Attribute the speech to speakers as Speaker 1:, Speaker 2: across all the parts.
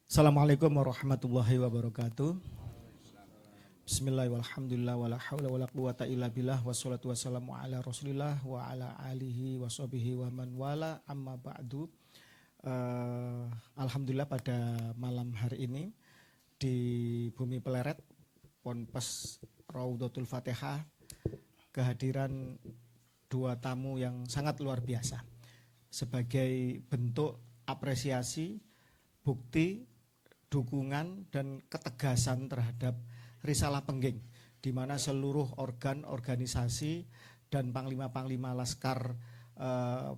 Speaker 1: Assalamualaikum warahmatullahi wabarakatuh. Bismillahirrahmanirrahim. Walhamdulillah wala haula wala quwata illa billah wassalatu wassalamu ala Rasulillah wa ala alihi washabihi wa man wala amma ba'du. Alhamdulillah pada malam hari ini di Bumi Pleret Ponpes Raudhatul Fatihah kehadiran dua tamu yang sangat luar biasa sebagai bentuk apresiasi, bukti, dukungan dan ketegasan terhadap risalah pengging di mana seluruh organ, organisasi dan panglima-panglima laskar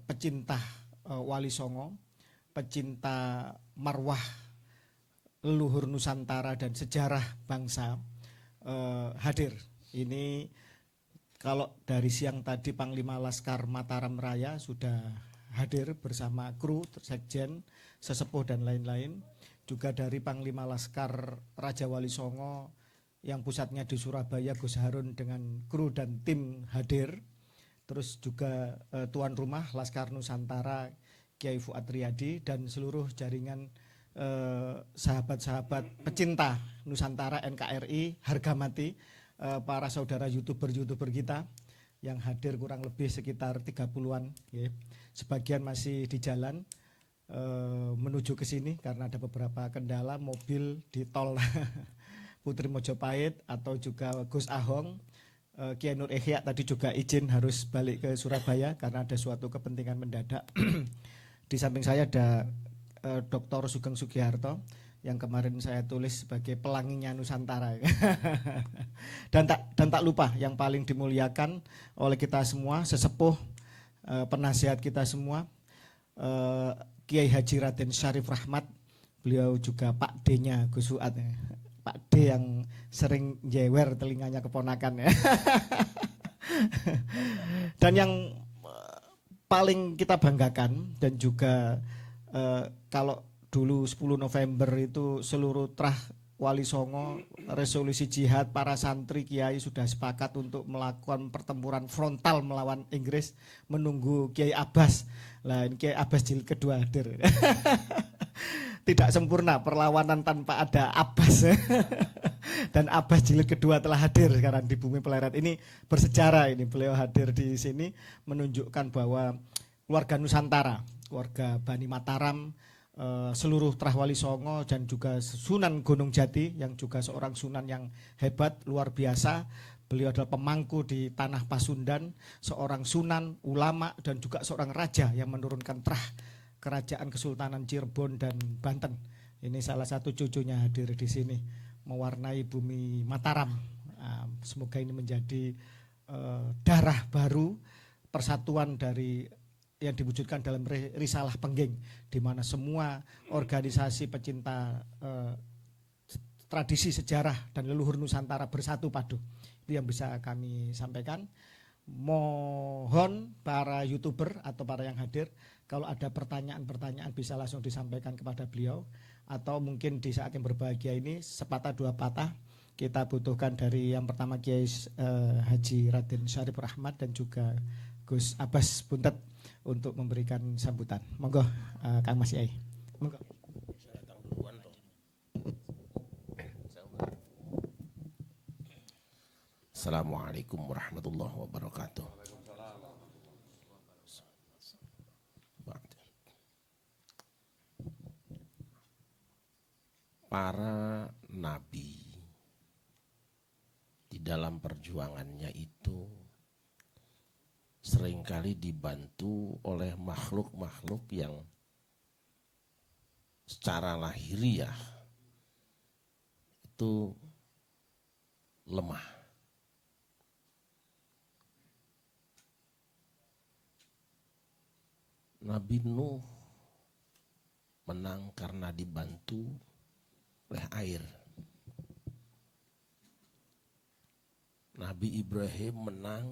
Speaker 1: pecinta Wali Songo, pecinta marwah leluhur Nusantara dan sejarah bangsa hadir. Ini kalau dari siang tadi Panglima Laskar Mataram Raya sudah hadir bersama kru, sekjen, sesepuh dan lain-lain. Juga dari Panglima Laskar Raja Wali Songo yang pusatnya di Surabaya, Gus Harun dengan kru dan tim hadir. Terus juga tuan rumah Laskar Nusantara Kiai Fuad Riyadi dan seluruh jaringan sahabat-sahabat pecinta Nusantara NKRI harga mati, para saudara youtuber kita yang hadir kurang lebih sekitar 30-an ya. Sebagian masih di jalan menuju ke sini karena ada beberapa kendala mobil di tol Putri Mojopahit atau juga Gus Ahong. Kiai Nur Ihya tadi juga izin harus balik ke Surabaya karena ada suatu kepentingan mendadak. Di samping saya ada Dr. Sugeng Sugiharto yang kemarin saya tulis sebagai pelanginya Nusantara. dan tak lupa yang paling dimuliakan oleh kita semua, sesepuh penasihat kita semua, Kiai Haji Raden Syarif Rahmat. Beliau juga Pak D-nya Gus Fuad, Pak D yang sering jewer telinganya keponakan ya. Dan yang paling kita banggakan dan juga kalau dulu 10 November itu seluruh trah Wali Songo, resolusi jihad, para santri kiai sudah sepakat untuk melakukan pertempuran frontal melawan Inggris, menunggu Kiai Abbas. Lah ini Kiai Abbas jilid kedua hadir. Tidak sempurna perlawanan tanpa ada Abbas. Dan Abbas jilid kedua telah hadir sekarang di Bumi Pleret. Ini bersejarah, ini beliau hadir di sini menunjukkan bahwa keluarga Nusantara, keluarga Bani Mataram, seluruh trah Wali Songo dan juga Sunan Gunung Jati yang juga seorang sunan yang hebat, luar biasa. Beliau adalah pemangku di tanah Pasundan, seorang sunan, ulama dan juga seorang raja yang menurunkan trah kerajaan Kesultanan Cirebon dan Banten. Ini salah satu cucunya hadir di sini mewarnai Bumi Mataram. Semoga ini menjadi darah baru persatuan dari yang diwujudkan dalam risalah pengging, di mana semua organisasi pecinta tradisi sejarah dan leluhur Nusantara bersatu padu. Itu yang bisa kami sampaikan. Mohon para youtuber atau para yang hadir, kalau ada pertanyaan-pertanyaan bisa langsung disampaikan kepada beliau, atau mungkin di saat yang berbahagia ini sepatah dua patah kita butuhkan dari yang pertama Kiai Haji Raden Syarif Rahmat dan juga Gus Abbas Buntet untuk memberikan sambutan. Monggo Kang Mas Yai. Monggo.
Speaker 2: Assalamualaikum warahmatullahi wabarakatuh. Para nabi di dalam perjuangannya itu seringkali dibantu oleh makhluk-makhluk yang secara lahiriah itu lemah. Nabi Nuh menang karena dibantu oleh air. Nabi Ibrahim menang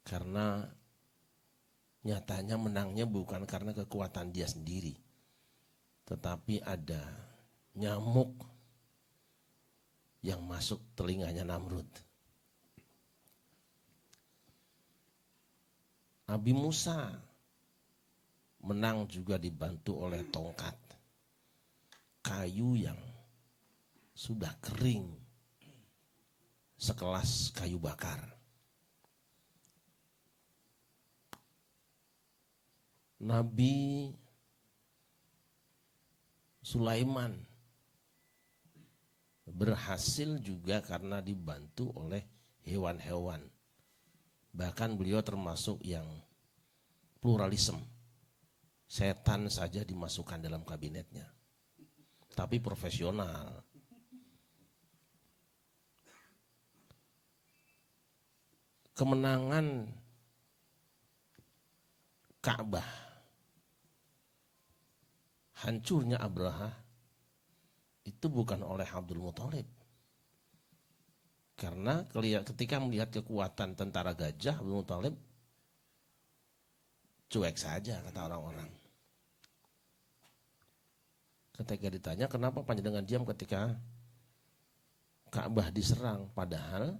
Speaker 2: karena nyatanya menangnya bukan karena kekuatan dia sendiri, tetapi ada nyamuk yang masuk telinganya Namrud. Nabi Musa menang juga dibantu oleh tongkat. kayu yang sudah kering sekelas kayu bakar. Nabi Sulaiman berhasil juga karena dibantu oleh hewan-hewan. Bahkan beliau termasuk yang pluralisme. Setan saja dimasukkan dalam kabinetnya. Tapi profesional. Kemenangan Ka'bah, hancurnya Abraha itu bukan oleh Abdul Muthalib. Karena ketika melihat kekuatan tentara gajah, Abdul Muthalib cuek saja kata orang-orang. Ketika ditanya kenapa panjenengan diam ketika Ka'bah diserang, padahal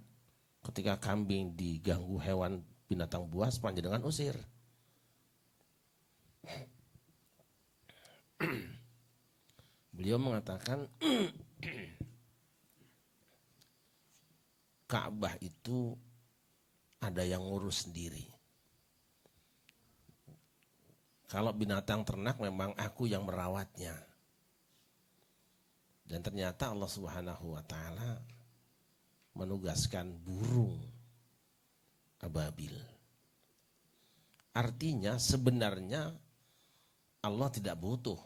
Speaker 2: ketika kambing diganggu hewan binatang buas panjenengan usir. Beliau mengatakan Ka'bah itu ada yang ngurus sendiri. Kalau binatang ternak memang aku yang merawatnya. Dan ternyata Allah Subhanahu wa taala menugaskan burung ababil. Artinya sebenarnya Allah tidak butuh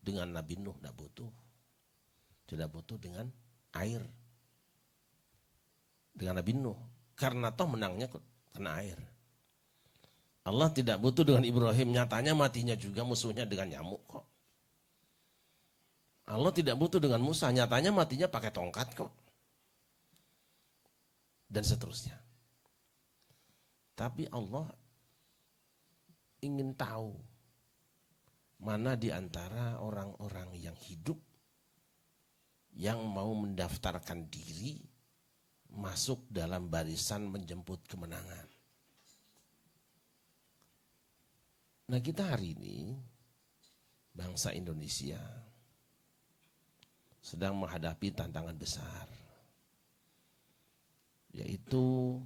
Speaker 2: dengan Nabi Nuh, tidak butuh. Tidak butuh dengan air. Dengan Nabi Nuh. Karena toh menangnya kena air. Allah tidak butuh dengan Ibrahim, nyatanya matinya juga musuhnya dengan nyamuk kok. Allah tidak butuh dengan Musa, nyatanya matinya pakai tongkat kok. Dan seterusnya. Tapi Allah ingin tahu mana di antara orang-orang yang hidup yang mau mendaftarkan diri masuk dalam barisan menjemput kemenangan. Nah kita hari ini, bangsa Indonesia sedang menghadapi tantangan besar. Yaitu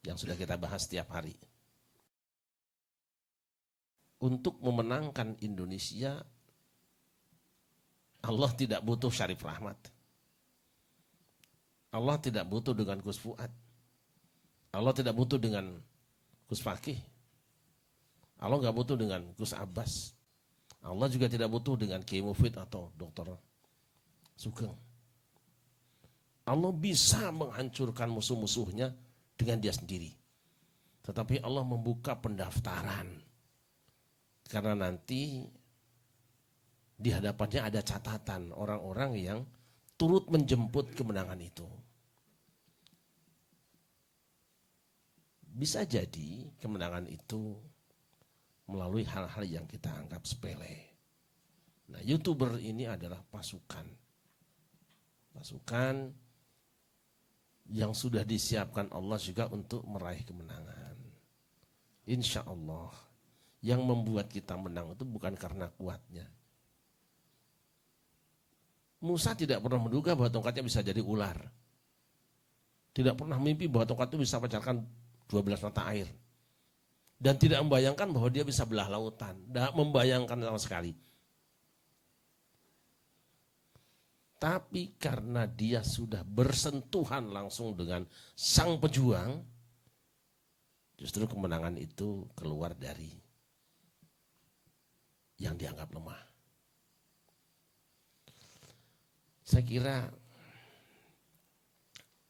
Speaker 2: yang sudah kita bahas setiap hari. Untuk memenangkan Indonesia, Allah tidak butuh Syarif Rahmat. Allah tidak butuh dengan Gus Fuad. Allah tidak butuh dengan Gus Fakih. Allah nggak butuh dengan Gus Abbas. Allah juga tidak butuh dengan Kiai Mufid atau Dr. Sugeng. Allah bisa menghancurkan musuh-musuhnya dengan dia sendiri. Tetapi Allah membuka pendaftaran. Karena nanti di hadapannya ada catatan orang-orang yang turut menjemput kemenangan itu. Bisa jadi kemenangan itu melalui hal-hal yang kita anggap sepele. Nah, YouTuber ini adalah pasukan. Pasukan yang sudah disiapkan Allah juga untuk meraih kemenangan. Insya Allah, yang membuat kita menang itu bukan karena kuatnya. Musa tidak pernah menduga bahwa tongkatnya bisa jadi ular. Tidak pernah mimpi bahwa tongkat itu bisa pecahkan 12 mata air. Dan tidak membayangkan bahwa dia bisa belah lautan. Tidak membayangkan sama sekali. Tapi karena dia sudah bersentuhan langsung dengan sang pejuang, justru kemenangan itu keluar dari yang dianggap lemah. Saya kira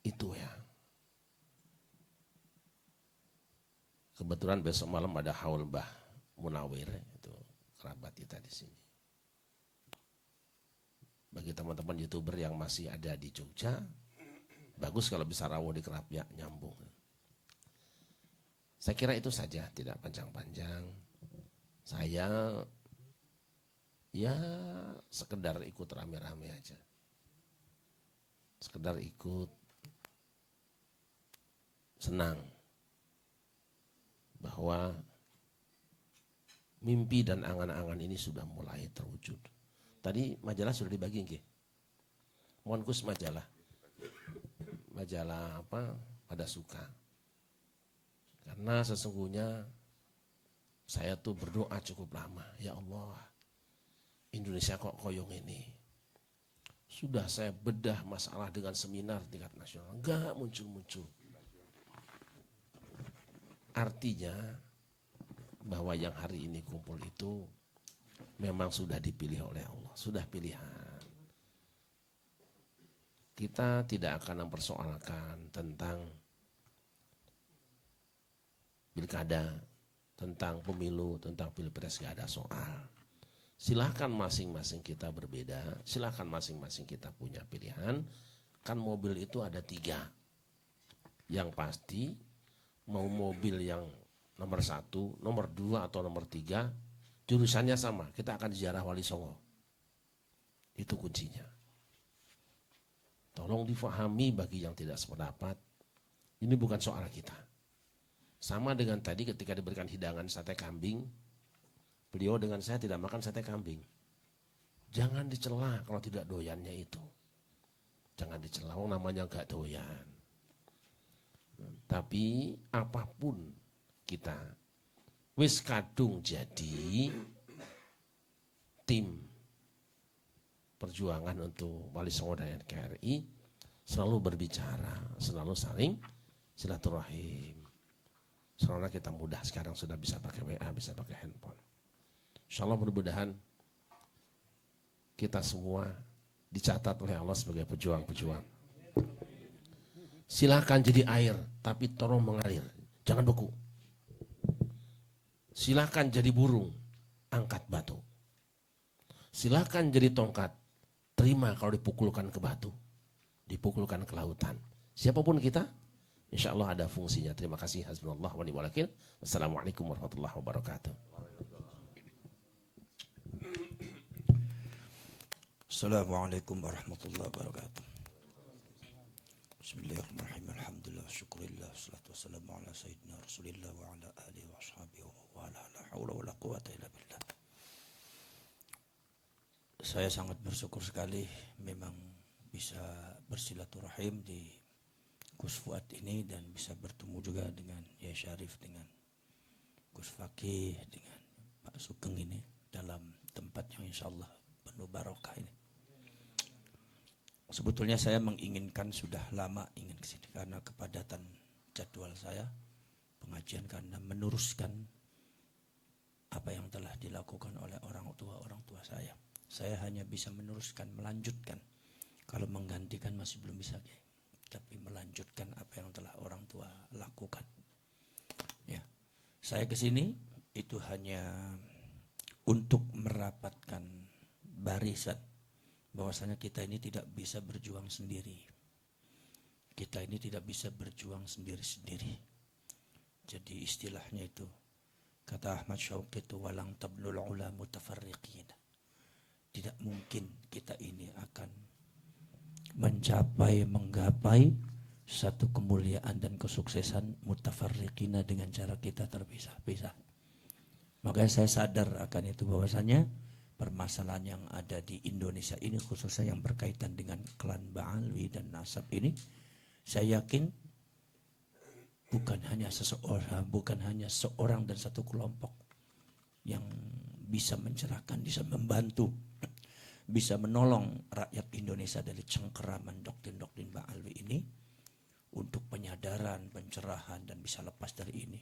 Speaker 2: itu ya. Kebetulan besok malam ada haul Mbah Munawir, itu kerabat kita di sini. Bagi teman-teman YouTuber yang masih ada di Jogja, bagus kalau bisa rawuh di Kerapia, nyambung. Saya kira itu saja, tidak panjang-panjang. Saya ya sekedar ikut rame-rame aja. Sekedar ikut senang bahwa mimpi dan angan-angan ini sudah mulai terwujud. Tadi majalah sudah dibagi nggih. Mohon Gus majalah. Majalah apa? Pada suka. Karena sesungguhnya saya tuh berdoa cukup lama. Ya Allah, Indonesia kok koyong ini. Sudah saya bedah masalah dengan seminar tingkat nasional. Enggak muncul-muncul. Artinya bahwa yang hari ini kumpul itu memang sudah dipilih oleh Allah. Sudah pilihan. Kita tidak akan mempersoalkan tentang pilkada, tentang pemilu, tentang pilpres, gak ada soal. Silahkan masing-masing kita berbeda, silahkan masing-masing kita punya pilihan. Kan mobil itu ada 3. Yang pasti mau mobil yang nomor 1, nomor 2 atau nomor 3, jurusannya sama, kita akan ziarah Wali Songo. Itu kuncinya. Tolong difahami bagi yang tidak sependapat, ini bukan soal kita. Sama dengan tadi ketika diberikan hidangan sate kambing, beliau dengan saya tidak makan sate kambing. Jangan dicela kalau tidak doyannya itu. Jangan dicela, namanya gak doyan. Tapi apapun kita, wis kadung jadi tim perjuangan untuk Wali Songo dan NKRI, selalu berbicara, selalu saling silaturahim. Soalnya kita mudah sekarang sudah bisa pakai WA, bisa pakai handphone. Insya Allah mudah-mudahan kita semua dicatat oleh Allah sebagai pejuang-pejuang. Silakan jadi air, tapi tolong mengalir, jangan beku. Silakan jadi burung, angkat batu. Silakan jadi tongkat, terima kalau dipukulkan ke batu, dipukulkan ke lautan. Siapapun kita, insya Allah ada fungsinya. Terima kasih. Hasbunallah wa ni'mal wakil. Wassalamualaikum warahmatullahi wabarakatuh.
Speaker 3: Assalamualaikum warahmatullahi wabarakatuh. Bismillahirrahmanirrahim. Alhamdulillah, syukurillah, salatu wassalamu ala sayyidina Rasulillah wa ala alihi wa ashabihi wa ala la hawla wa la quwata illa billah. Saya sangat bersyukur sekali memang bisa bersilaturahim di Gus Fuad ini dan bisa bertemu juga dengan Yai Syarif, dengan Gus Fakih, dengan Pak Sugeng ini dalam tempat yang insya Allah penuh barokah ini. Sebetulnya saya menginginkan sudah lama ingin kesini karena kepadatan jadwal saya pengajian, karena meneruskan apa yang telah dilakukan oleh orang tua saya. Saya hanya bisa meneruskan, melanjutkan. Kalau menggantikan masih belum bisa, tapi melanjutkan apa yang telah orang tua lakukan. Ya, saya kesini itu hanya untuk merapatkan barisan bahwasanya kita ini tidak bisa berjuang sendiri. Kita ini tidak bisa berjuang sendiri-sendiri. Jadi istilahnya itu, kata Ahmad Syauqi itu, walang tabnul ula mutafarriqin. Tidak mungkin kita ini akan menggapai satu kemuliaan dan kesuksesan mutafarriqina dengan cara kita terpisah-pisah. Makanya saya sadar akan itu bahwasanya permasalahan yang ada di Indonesia ini, khususnya yang berkaitan dengan klan Ba'alwi dan nasab ini, saya yakin bukan hanya seorang dan satu kelompok yang bisa mencerahkan, bisa membantu, bisa menolong rakyat Indonesia dari cengkeraman doktrin-doktrin Ba'alwi ini untuk penyadaran, pencerahan dan bisa lepas dari ini.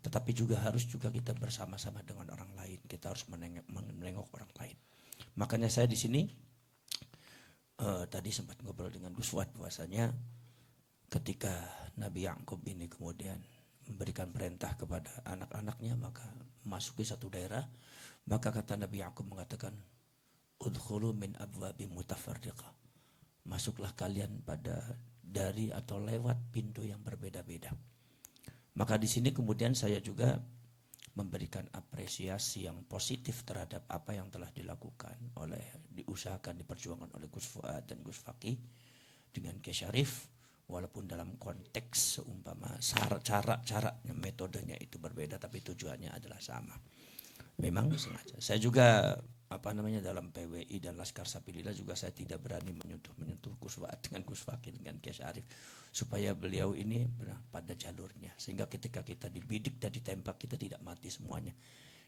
Speaker 3: Tetapi juga harus kita bersama-sama dengan orang lain. Kita harus menengok orang lain. Makanya saya di sini tadi sempat ngobrol dengan Gus Fuad bahwasanya ketika Nabi Yakub ini kemudian memberikan perintah kepada anak-anaknya maka masuki satu daerah, maka kata Nabi Yakub mengatakan, udkhulu min abwabi mutafarriqah. Masuklah kalian pada dari atau lewat pintu yang berbeda-beda. Maka di sini kemudian saya juga memberikan apresiasi yang positif terhadap apa yang telah dilakukan diusahakan, diperjuangkan oleh Gus Fuad dan Gus Fakih dengan Kiai Syarif, walaupun dalam konteks seumpama cara-caranya, metodenya itu berbeda, tapi tujuannya adalah sama. Memang sengaja. Saya juga dalam PWI dan Laskar Sabilillah juga saya tidak berani menyentuh Gus Fuad dengan Gus Fakih dengan Kiai Syarif, supaya beliau ini pada jalurnya, sehingga ketika kita dibidik dan ditembak kita tidak mati semuanya.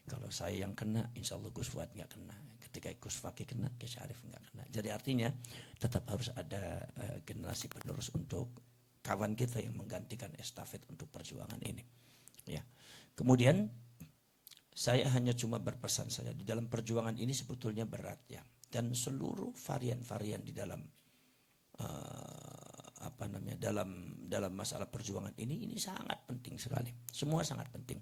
Speaker 3: Kalau saya yang kena, insya Allah Gus Fuad nggak kena. Ketika Gus Fakih kena, Kiai Syarif nggak kena. Jadi artinya tetap harus ada generasi penerus untuk kawan kita yang menggantikan estafet untuk perjuangan ini. Ya. Kemudian saya hanya cuma berpesan saja, di dalam perjuangan ini sebetulnya berat ya, dan seluruh varian-varian di dalam dalam masalah perjuangan ini sangat penting sekali. Semua sangat penting.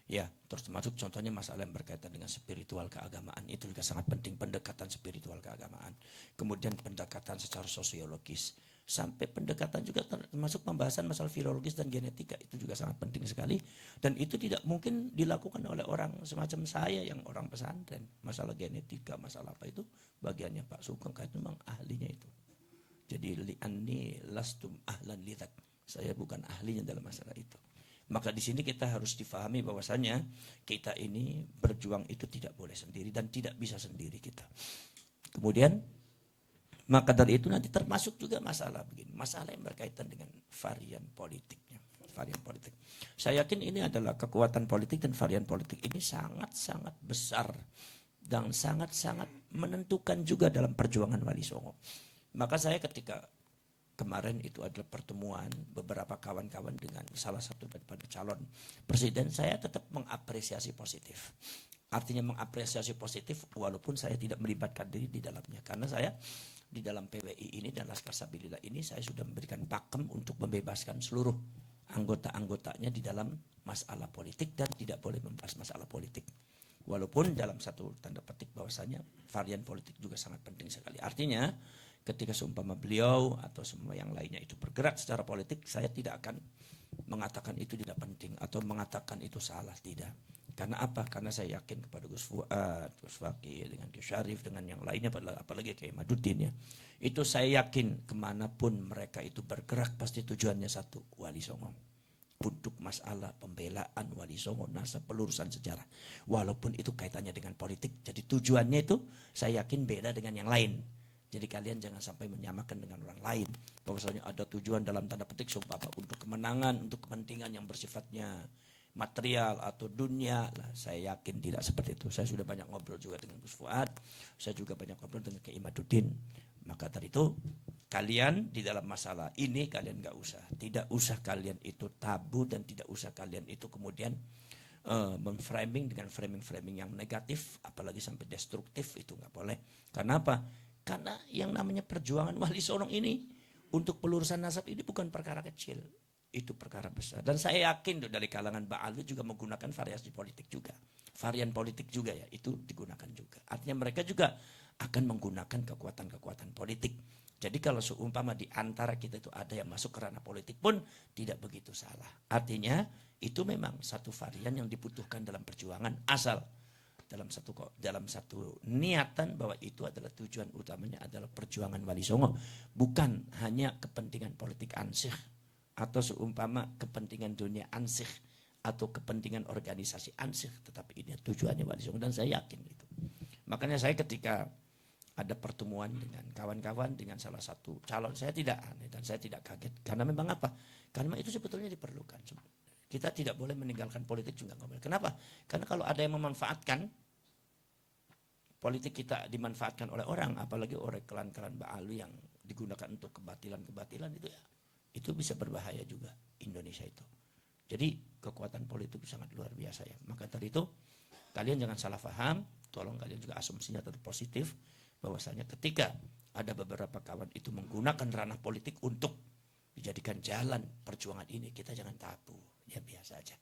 Speaker 3: Ya, terus termasuk contohnya masalah yang berkaitan dengan spiritual keagamaan, itu juga sangat penting, pendekatan spiritual keagamaan. Kemudian pendekatan secara sosiologis, sampai pendekatan juga termasuk pembahasan masalah filologis dan genetika, itu juga sangat penting sekali. Dan itu tidak mungkin dilakukan oleh orang semacam saya yang orang pesantren. Masalah genetika, masalah apa itu bagiannya Pak Sugeng, kan memang ahlinya itu. Jadi li'anni lastum ahlan lidzak, saya bukan ahlinya dalam masalah itu. Maka di sini kita harus difahami bahwasanya kita ini berjuang itu tidak boleh sendiri dan tidak bisa sendiri kita. Kemudian maka dari itu nanti termasuk juga masalah begini, masalah yang berkaitan dengan varian politiknya, varian politik. Saya yakin ini adalah kekuatan politik, dan varian politik ini sangat-sangat besar dan sangat-sangat menentukan juga dalam perjuangan Wali Songo. Maka saya ketika kemarin itu adalah pertemuan beberapa kawan-kawan dengan salah satu daripada calon presiden, saya tetap mengapresiasi positif. Artinya mengapresiasi positif walaupun saya tidak melibatkan diri di dalamnya. Karena saya di dalam PWI ini dan Laskar Sabilillah ini saya sudah memberikan pakem untuk membebaskan seluruh anggota-anggotanya di dalam masalah politik dan tidak boleh membahas masalah politik. Walaupun dalam satu tanda petik bahwasanya varian politik juga sangat penting sekali. Artinya ketika seumpama beliau atau semua yang lainnya itu bergerak secara politik, saya tidak akan mengatakan itu tidak penting atau mengatakan itu salah, tidak. Karena apa? Karena saya yakin kepada Gus Fuad, Gus Fakih, dengan Kiai Syarif, dengan yang lainnya, apalagi Kiai Maduddin ya. Itu saya yakin kemanapun mereka itu bergerak pasti tujuannya satu, Wali Songo. Untuk masalah pembelaan Wali Songo, nasab, pelurusan sejarah. Walaupun itu kaitannya dengan politik, jadi tujuannya itu saya yakin beda dengan yang lain. Jadi kalian jangan sampai menyamakan dengan orang lain. Bahwasanya ada tujuan dalam tanda petik seumpama untuk kemenangan, untuk kepentingan yang bersifatnya material atau dunia. Nah, saya yakin tidak seperti itu. Saya sudah banyak ngobrol juga dengan Gus Fuad. Saya juga banyak ngobrol dengan Kiai Maduddin. Maka dari itu kalian di dalam masalah ini kalian gak usah. Tidak usah kalian itu tabu dan tidak usah kalian itu kemudian memframing dengan framing-framing yang negatif. Apalagi sampai destruktif, itu gak boleh. Karena apa? Karena yang namanya perjuangan Wali Songo ini untuk pelurusan nasab ini bukan perkara kecil. Itu perkara besar. Dan saya yakin dari kalangan Ba'alu juga menggunakan variasi politik juga. Varian politik juga ya, itu digunakan juga. Artinya mereka juga akan menggunakan kekuatan-kekuatan politik. Jadi kalau seumpama di antara kita itu ada yang masuk ke ranah politik pun tidak begitu salah. Artinya itu memang satu varian yang dibutuhkan dalam perjuangan, asal dalam satu niatan bahwa itu adalah tujuan utamanya adalah perjuangan Wali Songo, bukan hanya kepentingan politik ansih atau seumpama kepentingan dunia ansih atau kepentingan organisasi ansih, tetapi ini tujuannya Wali Songo, dan saya yakin itu. Makanya saya ketika ada pertemuan dengan kawan-kawan dengan salah satu calon, saya tidak aneh dan saya tidak kaget, karena memang apa? Karena itu sebetulnya diperlukan. Kita tidak boleh meninggalkan politik juga nggak boleh. Kenapa? Karena kalau ada yang memanfaatkan politik kita, dimanfaatkan oleh orang, apalagi oleh klan-klan Ba'alu yang digunakan untuk kebatilan-kebatilan itu ya, itu bisa berbahaya juga Indonesia itu. Jadi kekuatan politik sangat luar biasa ya. Maka dari itu kalian jangan salah paham, tolong kalian juga asumsinya tetap positif, bahwasanya ketika ada beberapa kawan itu menggunakan ranah politik untuk dijadikan jalan perjuangan ini, kita jangan tabu, ya biasa aja.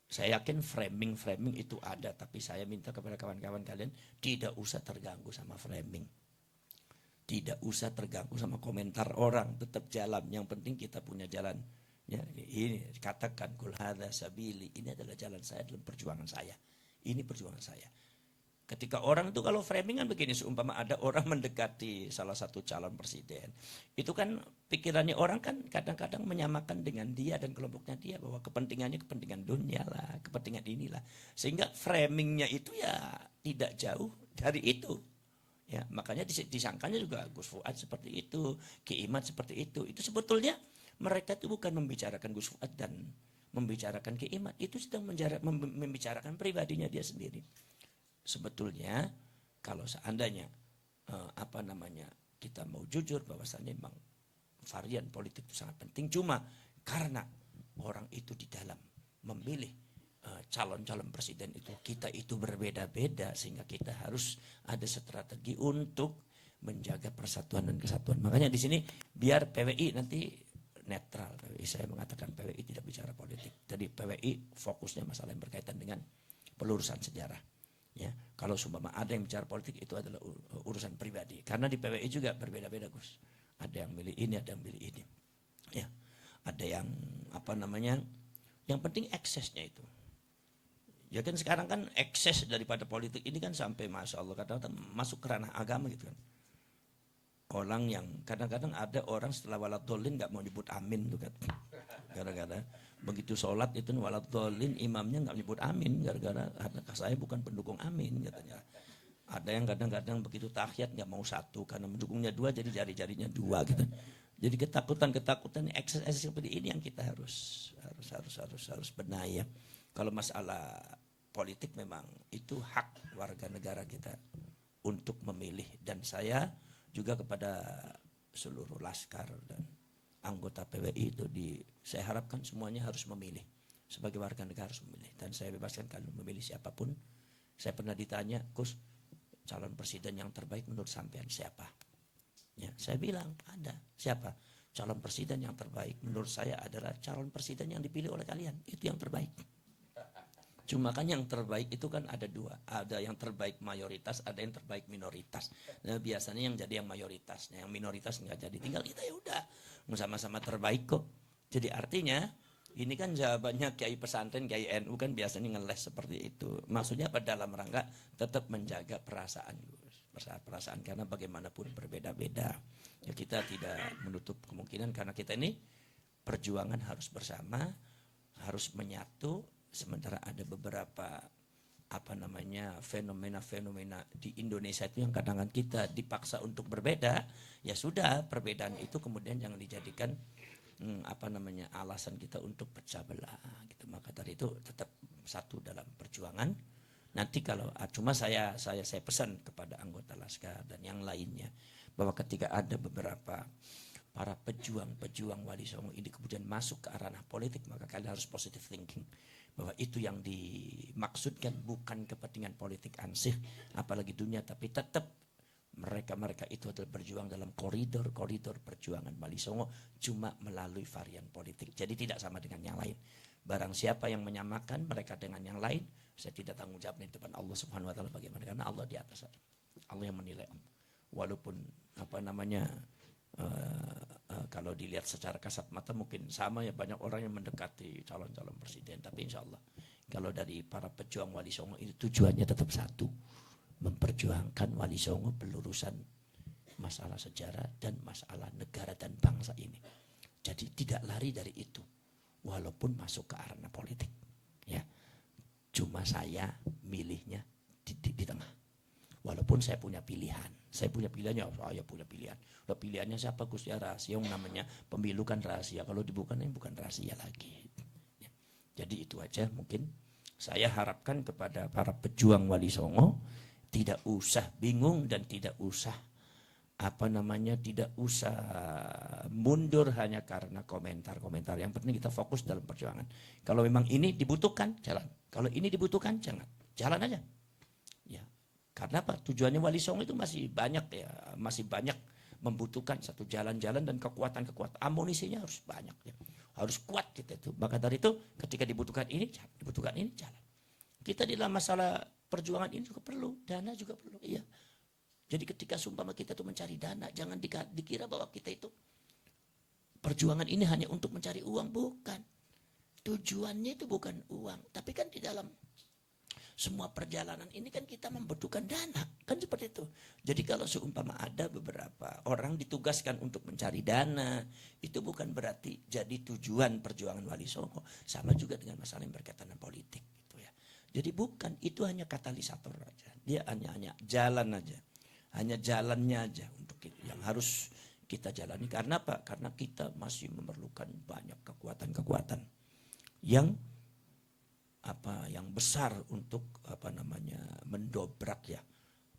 Speaker 3: Saya yakin framing itu ada, tapi saya minta kepada kawan-kawan kalian tidak usah terganggu sama framing. Tidak usah terganggu sama komentar orang, tetap jalan. Yang penting kita punya jalan. Ya, ini katakan kul hadza sabili, ini adalah jalan saya dalam perjuangan saya. Ini perjuangan saya. Ketika orang itu kalau framing kan begini, seumpama ada orang mendekati salah satu calon presiden, itu kan pikirannya orang kan kadang-kadang menyamakan dengan dia dan kelompoknya dia, bahwa kepentingannya kepentingan dunia lah, kepentingan inilah, sehingga framingnya itu ya tidak jauh dari itu. Ya, makanya disangkanya juga Gus Fuad seperti itu, Ki Imad seperti itu. Itu sebetulnya mereka itu bukan membicarakan Gus Fuad dan membicarakan Ki Imad, itu sedang membicarakan pribadinya dia sendiri. Sebetulnya kalau seandainya kita mau jujur bahwasannya memang varian politik itu sangat penting, cuma karena orang itu di dalam memilih calon-calon presiden itu kita itu berbeda-beda, sehingga kita harus ada strategi untuk menjaga persatuan dan kesatuan. Makanya di sini biar PWI nanti netral. PWI, saya mengatakan PWI tidak bicara politik. Jadi PWI fokusnya masalah yang berkaitan dengan pelurusan sejarah. Ya, kalau seumpama ada yang bicara politik itu adalah urusan pribadi. Karena di PWI juga berbeda-beda, Gus. Ada yang milih ini, ada yang milih ini. Ya, ada yang yang penting eksesnya itu. Ya kan sekarang kan ekses daripada politik ini kan sampai masya Allah kadang-kadang masuk ke ranah agama gitu kan. Orang yang kadang-kadang ada orang setelah waladhdallin nggak mau nyebut amin tuh kan. Gara-gara begitu sholat itu waladhdallin imamnya nggak nyebut amin, gara-gara saya bukan pendukung amin katanya. Ada yang kadang-kadang begitu tahiyat nggak mau satu karena mendukungnya dua jadi jari-jarinya dua gitu. Jadi ketakutan ekses seperti ini yang kita harus benahi ya. Kalau masalah politik memang itu hak warga negara kita untuk memilih, dan saya juga kepada seluruh laskar dan anggota PWI itu saya harapkan semuanya harus memilih. Sebagai warga negara harus memilih, dan saya bebaskan kalian memilih siapapun. Saya pernah ditanya, Gus, calon presiden yang terbaik menurut sampean siapa? Ya, saya bilang ada. Siapa? Calon presiden yang terbaik menurut saya adalah calon presiden yang dipilih oleh kalian. Itu yang terbaik. Cuma kan yang terbaik itu kan ada dua. Ada yang terbaik mayoritas, ada yang terbaik minoritas. Nah, biasanya yang jadi yang mayoritas. Nah, yang minoritas nggak jadi. Tinggal kita ya udah sama-sama terbaik kok. Jadi artinya ini kan jawabannya Kiai pesantren, Kiai NU kan biasanya ngeles seperti itu. Maksudnya apa? Dalam rangka tetap menjaga perasaan, perasaan karena bagaimanapun berbeda-beda. Ya, kita tidak menutup kemungkinan karena kita ini perjuangan harus bersama, harus menyatu. Sementara ada beberapa fenomena-fenomena di Indonesia itu yang kadang-kadang kita dipaksa untuk berbeda, ya sudah perbedaan itu kemudian jangan dijadikan alasan kita untuk pecah belah gitu. Maka dari itu tetap satu dalam perjuangan. Nanti kalau cuma saya pesan kepada anggota Laskar dan yang lainnya bahwa ketika ada beberapa para pejuang Wali Songo ini kemudian masuk ke ranah politik, maka kalian harus positive thinking bahwa itu yang dimaksudkan bukan kepentingan politik ansih apalagi dunia, tapi tetap mereka itu adalah berjuang dalam koridor perjuangan Wali Songo, cuma melalui varian politik. Jadi tidak sama dengan yang lain. Barang siapa yang menyamakan mereka dengan yang lain, saya tidak tanggung jawab di depan Allah Subhanahu wa taala bagaimana, karena Allah di atas. Allah yang menilai. Walaupun kalau dilihat secara kasat mata mungkin sama ya, banyak orang yang mendekati calon-calon presiden, tapi insya Allah kalau dari para pejuang Wali Songo itu tujuannya tetap satu, memperjuangkan Wali Songo pelurusan masalah sejarah dan masalah negara dan bangsa ini. Jadi tidak lari dari itu walaupun masuk ke arena politik ya. Cuma saya milihnya di tengah. Walaupun saya punya pilihan. Saya punya pilihannya, saya punya pilihan. Udah pilihannya siapa, Gus? Ya rahasia, yang namanya pemilu kan rahasia. Kalau dibuka ini bukan rahasia lagi. Ya. Jadi itu aja mungkin saya harapkan kepada para pejuang Wali Songo, tidak usah bingung dan tidak usah tidak usah mundur hanya karena komentar-komentar. Yang penting kita fokus dalam perjuangan. Kalau memang ini dibutuhkan, jalan. Kalau ini dibutuhkan, jangan. Jalan aja. Ya. Karena apa? Tujuannya Wali Songo itu masih banyak ya, masih banyak membutuhkan satu jalan-jalan dan kekuatan-kekuatan. Amunisinya harus banyak ya. Harus kuat kita itu. Maka dari itu ketika dibutuhkan ini jalan. Kita di dalam masalah perjuangan ini juga perlu, dana juga perlu. Iya. Jadi ketika sumpama kita itu mencari dana, jangan dikira bahwa kita itu perjuangan ini hanya untuk mencari uang, bukan. Tujuannya itu bukan uang, tapi kan di dalam semua perjalanan ini kan kita membutuhkan dana, kan seperti itu. Jadi kalau seumpama ada beberapa orang ditugaskan untuk mencari dana, itu bukan berarti jadi tujuan perjuangan Wali Songo. Sama juga dengan masalah yang berkaitan dengan politik gitu ya. Jadi bukan, itu hanya katalisator aja. Dia hanya jalan aja. Hanya jalannya aja untuk itu yang harus kita jalani. Karena apa? Karena kita masih memerlukan banyak kekuatan-kekuatan yang besar untuk mendobrak ya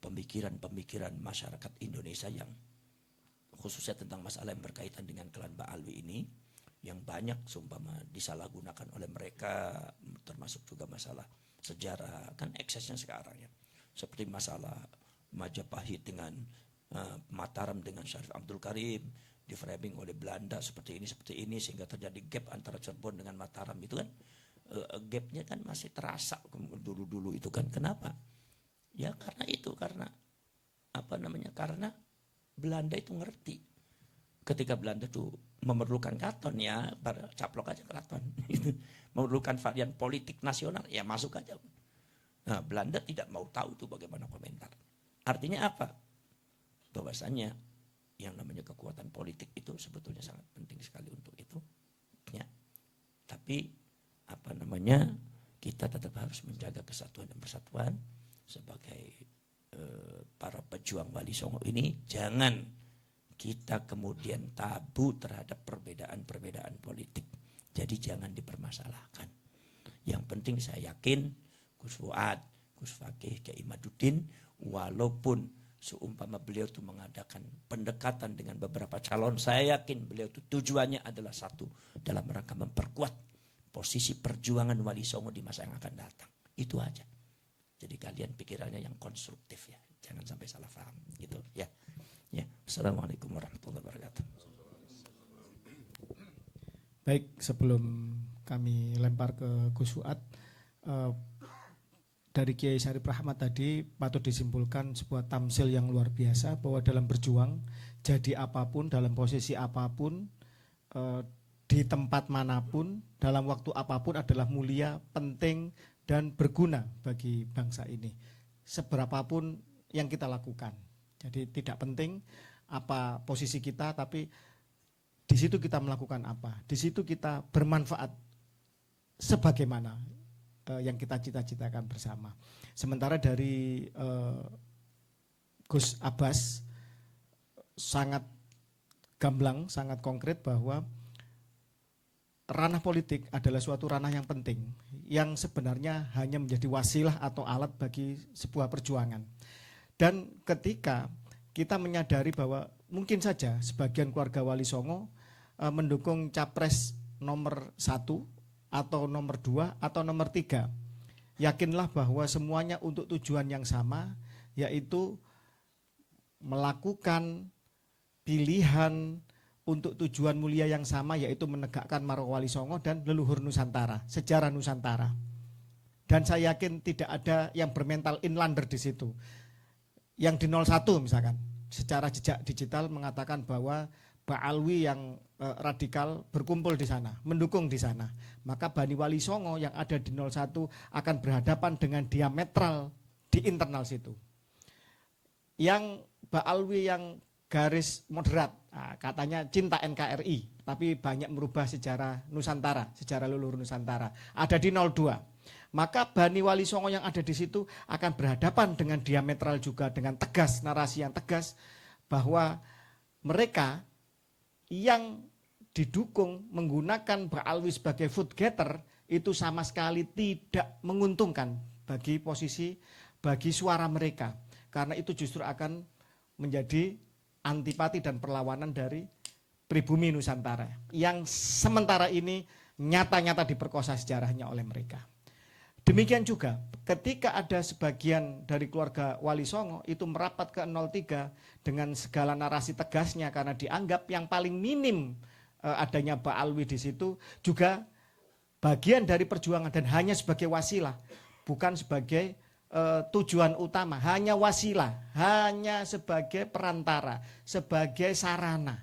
Speaker 3: pemikiran-pemikiran masyarakat Indonesia yang khususnya tentang masalah yang berkaitan dengan klan Ba'alwi ini yang banyak seumpama disalahgunakan oleh mereka, termasuk juga masalah sejarah kan eksesnya sekarang ya, seperti masalah Majapahit dengan Mataram dengan Syarif Abdul Karim di framing oleh Belanda seperti ini sehingga terjadi gap antara Cirebon dengan Mataram itu kan. Gapnya kan masih terasa dulu-dulu itu kan. Kenapa? Ya karena karena Belanda itu ngerti ketika Belanda tuh memerlukan keraton ya caplok aja keraton memerlukan varian politik nasional ya masuk aja. Nah Belanda tidak mau tahu tuh bagaimana komentar. Artinya apa? Bahwasanya yang namanya kekuatan politik itu sebetulnya sangat penting sekali untuk itu ya. Tapi kita tetap harus menjaga kesatuan dan persatuan sebagai para pejuang Wali Songo ini. Jangan kita kemudian tabu terhadap perbedaan-perbedaan politik. Jadi jangan dipermasalahkan. Yang penting saya yakin Gus Fuad, Gus Fakih, Kiai Imaduddin, walaupun seumpama beliau itu mengadakan pendekatan dengan beberapa calon, saya yakin beliau itu tujuannya adalah satu, dalam rangka memperkuat posisi perjuangan Wali Songo di masa yang akan datang. Itu aja. Jadi kalian pikirannya yang konstruktif ya. Jangan sampai salah paham gitu ya. Ya. Assalamualaikum warahmatullahi wabarakatuh.
Speaker 1: Baik, sebelum kami lempar ke Gus Fuad, dari Kiai Syarif Rahmat tadi patut disimpulkan sebuah tamsil yang luar biasa bahwa dalam berjuang jadi apapun, dalam posisi apapun, di tempat manapun, dalam waktu apapun adalah mulia, penting, dan berguna bagi bangsa ini. Seberapapun yang kita lakukan. Jadi tidak penting apa posisi kita, tapi di situ kita melakukan apa. Di situ kita bermanfaat sebagaimana yang kita cita-citakan bersama. Sementara dari Gus Abbas sangat gamblang, sangat konkret bahwa ranah politik adalah suatu ranah yang penting, yang sebenarnya hanya menjadi wasilah atau alat bagi sebuah perjuangan. Dan ketika kita menyadari bahwa mungkin saja sebagian keluarga Wali Songo mendukung capres nomor 1 atau nomor 2 atau nomor 3, yakinlah bahwa semuanya untuk tujuan yang sama, yaitu melakukan pilihan untuk tujuan mulia yang sama, yaitu menegakkan marwah Wali Songo dan leluhur Nusantara, sejarah Nusantara. Dan saya yakin tidak ada yang bermental inlander di situ. Yang di 01 misalkan, secara jejak digital mengatakan bahwa Ba'alwi yang radikal berkumpul di sana, mendukung di sana. Maka Bani Wali Songo yang ada di 01 akan berhadapan dengan diametral di internal situ. Yang Ba'alwi yang garis moderat, katanya cinta NKRI, tapi banyak merubah sejarah Nusantara, sejarah leluhur Nusantara. Ada di 02. Maka Bani Wali Songo yang ada di situ akan berhadapan dengan diametral juga, dengan tegas, narasi yang tegas, bahwa mereka yang didukung menggunakan Ba'alwi sebagai foot getter itu sama sekali tidak menguntungkan bagi posisi, bagi suara mereka. Karena itu justru akan menjadi antipati dan perlawanan dari pribumi Nusantara yang sementara ini nyata-nyata diperkosa sejarahnya oleh mereka. Demikian juga ketika ada sebagian dari keluarga Wali Songo itu merapat ke 03 dengan segala narasi tegasnya karena dianggap yang paling minim adanya Ba'alwi di situ, juga bagian dari perjuangan dan hanya sebagai wasilah, bukan sebagai tujuan utama, hanya wasilah, hanya sebagai perantara, sebagai sarana.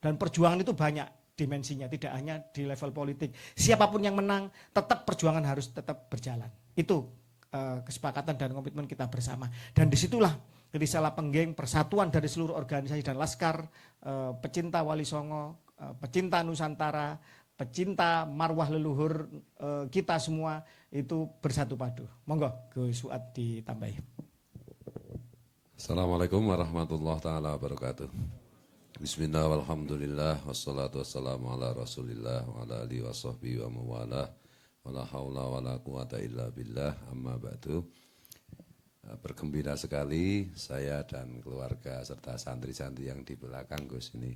Speaker 1: Dan perjuangan itu banyak dimensinya, tidak hanya di level politik. Siapapun yang menang, tetap perjuangan harus tetap berjalan. Itu kesepakatan dan komitmen kita bersama. Dan disitulah Risala Pengging, persatuan dari seluruh organisasi dan laskar, pecinta Wali Songo, pecinta Nusantara, pecinta marwah leluhur kita semua itu bersatu padu. Monggo Gus Fuad ditambahi.
Speaker 4: Assalamualaikum warahmatullahi taala wabarakatuh. Bismillah walhamdulillah wassalatu wassalamu ala rasulillah wa ala alihi wa sahbihi wa mawalah wa la hawla wa la quwata illa billah amma ba'du. Bergembira sekali saya dan keluarga serta santri-santri yang di belakang Gus ini.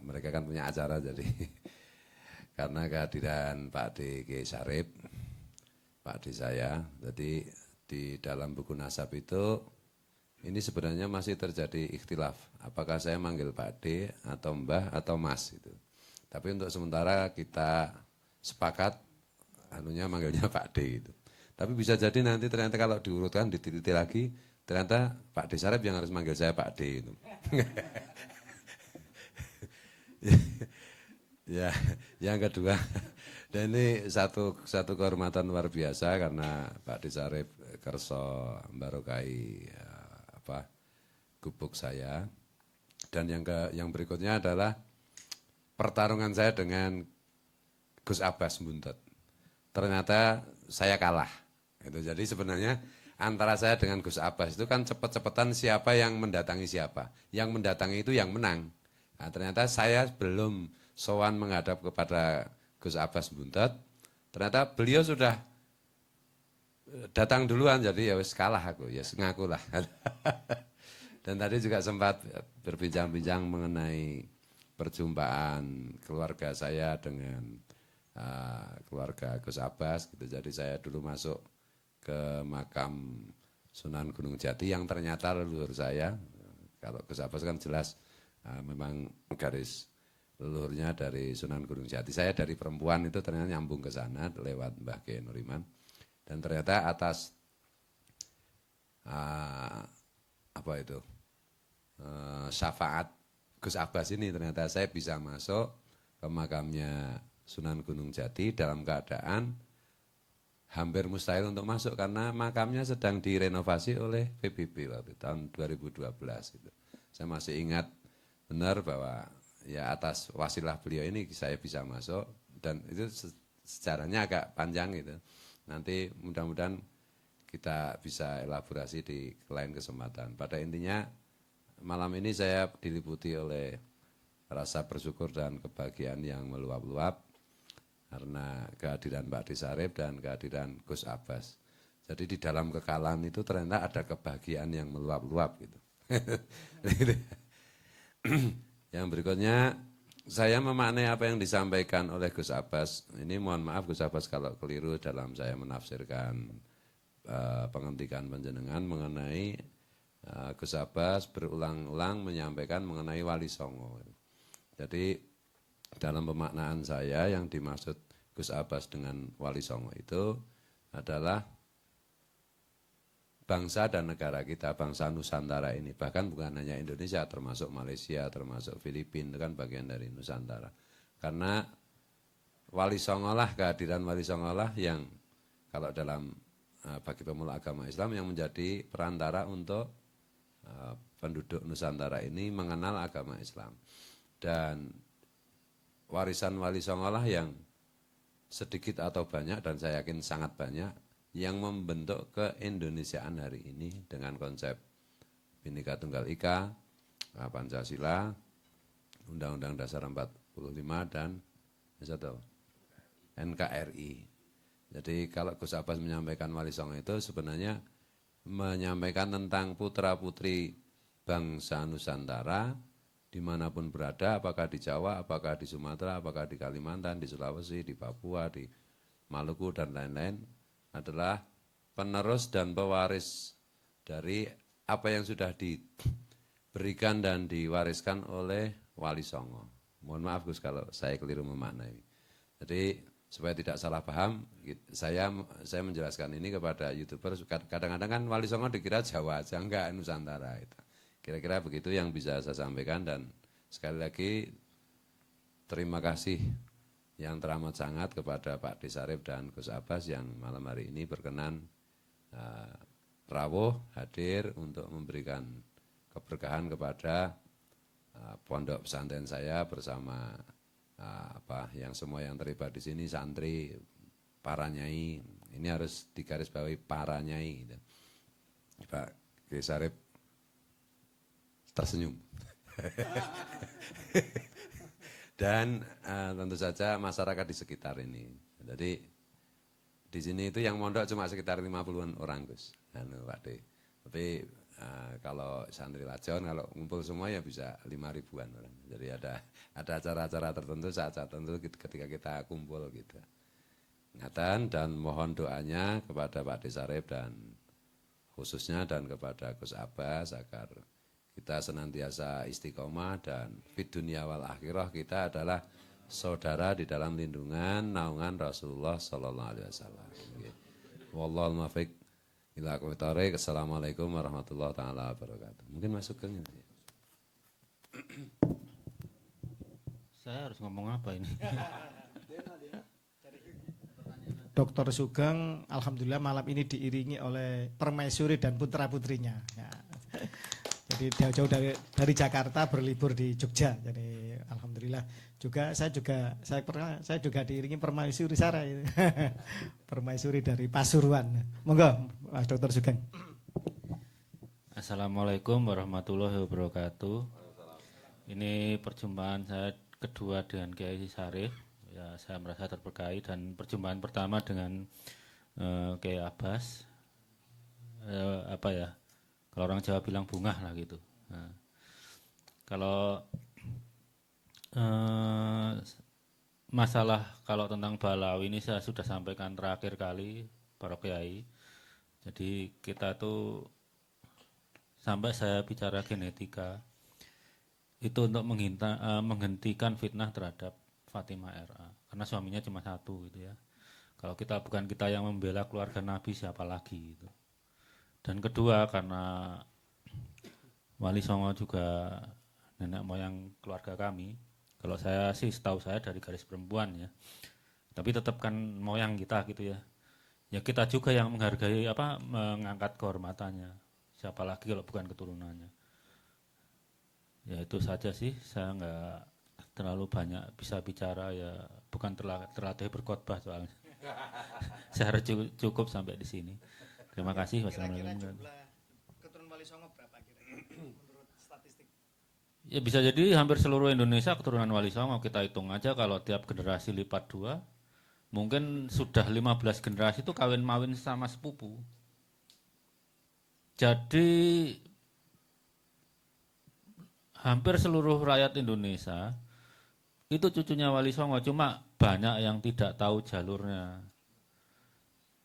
Speaker 4: Mereka kan punya acara jadi karena kehadiran Pak D. K. Sarip, Pak D. saya, jadi di dalam buku nasab itu ini sebenarnya masih terjadi ikhtilaf. Apakah saya manggil Pak D atau Mbah atau Mas itu. Tapi untuk sementara kita sepakat manggilnya Pak D itu. Tapi bisa jadi nanti ternyata kalau diurutkan diteliti lagi ternyata Pak D. Sarip yang harus manggil saya Pak D itu. Ya, yang kedua, dan ini satu kehormatan luar biasa karena Pak D. Sarip kerso barokai gubuk saya. Dan yang berikutnya adalah pertarungan saya dengan Gus Abbas Buntet. Ternyata saya kalah. Itu jadi sebenarnya antara saya dengan Gus Abbas itu kan cepet-cepetan siapa yang mendatangi siapa. Yang mendatangi itu yang menang. Nah, ternyata saya belum sowan menghadap kepada Gus Abbas Buntet. Ternyata beliau sudah datang duluan, jadi ya wis kalah aku, ya ngaku lah. Dan tadi juga sempat berbincang-bincang mengenai perjumpaan keluarga saya dengan keluarga Gus Abbas. Gitu. Jadi saya dulu masuk ke makam Sunan Gunung Jati yang ternyata leluhur saya. Kalau Gus Abbas kan jelas memang garis leluhurnya dari Sunan Gunung Jati. Saya dari perempuan itu ternyata nyambung ke sana lewat Mbah Kiai Nuriman. Dan ternyata atas syafaat Gus Abbas ini ternyata saya bisa masuk ke makamnya Sunan Gunung Jati dalam keadaan hampir mustahil untuk masuk karena makamnya sedang direnovasi oleh PBB waktu tahun 2012 itu. Saya masih ingat benar bahwa ya atas wasilah beliau ini saya bisa masuk dan itu sejarahnya agak panjang gitu. Nanti mudah-mudahan kita bisa elaborasi di lain kesempatan. Pada intinya malam ini saya diliputi oleh rasa bersyukur dan kebahagiaan yang meluap-luap karena kehadiran Pak D. Sarip dan kehadiran Gus Abbas. Jadi di dalam kekalahan itu ternyata ada kebahagiaan yang meluap-luap gitu. Yang berikutnya saya memaknai apa yang disampaikan oleh Gus Abbas. Ini mohon maaf Gus Abbas kalau keliru dalam saya menafsirkan penghentian panjenengan mengenai Gus Abbas berulang-ulang menyampaikan mengenai Wali Songo. Jadi dalam pemaknaan saya yang dimaksud Gus Abbas dengan Wali Songo itu adalah bangsa dan negara kita, bangsa Nusantara ini. Bahkan bukan hanya Indonesia, termasuk Malaysia, termasuk Filipina, itu kan bagian dari Nusantara. Karena Wali Songo lah, kehadiran Wali Songo lah yang kalau dalam bagi pemula agama Islam yang menjadi perantara untuk penduduk Nusantara ini mengenal agama Islam. Dan warisan Wali Songo lah yang sedikit atau banyak dan saya yakin sangat banyak yang membentuk keindonesiaan hari ini dengan konsep Bhinneka Tunggal Ika, Pancasila, Undang-Undang Dasar 45 dan NKRI. Jadi kalau Gus Abbas menyampaikan Wali Songo itu sebenarnya menyampaikan tentang putra-putri bangsa Nusantara dimanapun berada, apakah di Jawa, apakah di Sumatera, apakah di Kalimantan, di Sulawesi, di Papua, di Maluku, dan lain-lain, adalah penerus dan pewaris dari apa yang sudah diberikan dan diwariskan oleh Wali Songo. Mohon maaf Gus kalau saya keliru memaknai. Jadi supaya tidak salah paham, saya menjelaskan ini kepada YouTuber. Kadang-kadang kan Wali Songo dikira Jawa aja, enggak Nusantara itu. Kira-kira begitu yang bisa saya sampaikan dan sekali lagi terima kasih yang teramat sangat kepada Pak Desarif dan Gus Abbas yang malam hari ini berkenan rawuh hadir untuk memberikan keberkahan kepada pondok pesantren saya bersama yang semua yang terlibat di sini, santri, para nyai. Ini harus digarisbawahi para nyai gitu. Pak Desarif tersenyum. Dan tentu saja masyarakat di sekitar ini. Jadi di sini itu yang mondok cuma sekitar 50-an orang, Gus. Pak D. Tapi kalau santri lajon, kalau ngumpul semua ya bisa 5.000-an orang. Jadi ada acara-acara tertentu, saat-saat tertentu ketika kita kumpul gitu. Ingatan dan mohon doanya kepada Pak Desarif dan khususnya dan kepada Gus Abbas agar kita senantiasa istiqomah dan fid dunya wal akhirah kita adalah saudara di dalam lindungan naungan Rasulullah sallallahu alaihi wasallam. Wallahul muwaffiq ila aqwamit thoriq. Assalamualaikum warahmatullahi taala wabarakatuh. Mungkin masuk ke ini.
Speaker 5: Saya harus ngomong apa ini?
Speaker 1: Dr. Sugeng, alhamdulillah malam ini diiringi oleh permaisuri dan putra-putrinya. Ya. Jadi jauh-jauh dari Jakarta berlibur di Jogja. Jadi alhamdulillah saya juga diiringi permaisuri Sarah. Permaisuri dari Pasuruan. Monggo, Mas Dr. Sugeng.
Speaker 5: Assalamualaikum warahmatullahi wabarakatuh. Ini perjumpaan saya kedua dengan Kiai Sarif. Ya, saya merasa terberkahi dan perjumpaan pertama dengan Kiai Abbas. Kalau orang Jawa bilang bungah lah gitu. Nah, kalau masalah kalau tentang Balawi ini saya sudah sampaikan terakhir kali para kiai. Jadi kita tuh sampai saya bicara genetika itu untuk menghentikan fitnah terhadap Fatimah RA karena suaminya cuma satu gitu ya. Kalau bukan kita yang membela keluarga Nabi, siapa lagi gitu. Dan kedua karena Wali Songo juga nenek moyang keluarga kami. Kalau saya sih setahu saya dari garis perempuan ya. Tapi tetap kan moyang kita gitu ya. Ya kita juga yang menghargai mengangkat kehormatannya. Siapa lagi kalau bukan keturunannya. Ya itu saja sih, saya nggak terlalu banyak bisa bicara ya, bukan terlatih berkhotbah soalnya. Saya harus cukup sampai di sini. Terima kasih. Wassalamualaikum.
Speaker 1: Keturunan Wali Songo berapa kira-kira menurut statistik?
Speaker 5: Ya bisa jadi hampir seluruh Indonesia keturunan Wali Songo, kita hitung aja kalau tiap generasi lipat 2, mungkin sudah 15 generasi itu kawin-mawin sama sepupu. Jadi hampir seluruh rakyat Indonesia itu cucunya Wali Songo, cuma banyak yang tidak tahu jalurnya.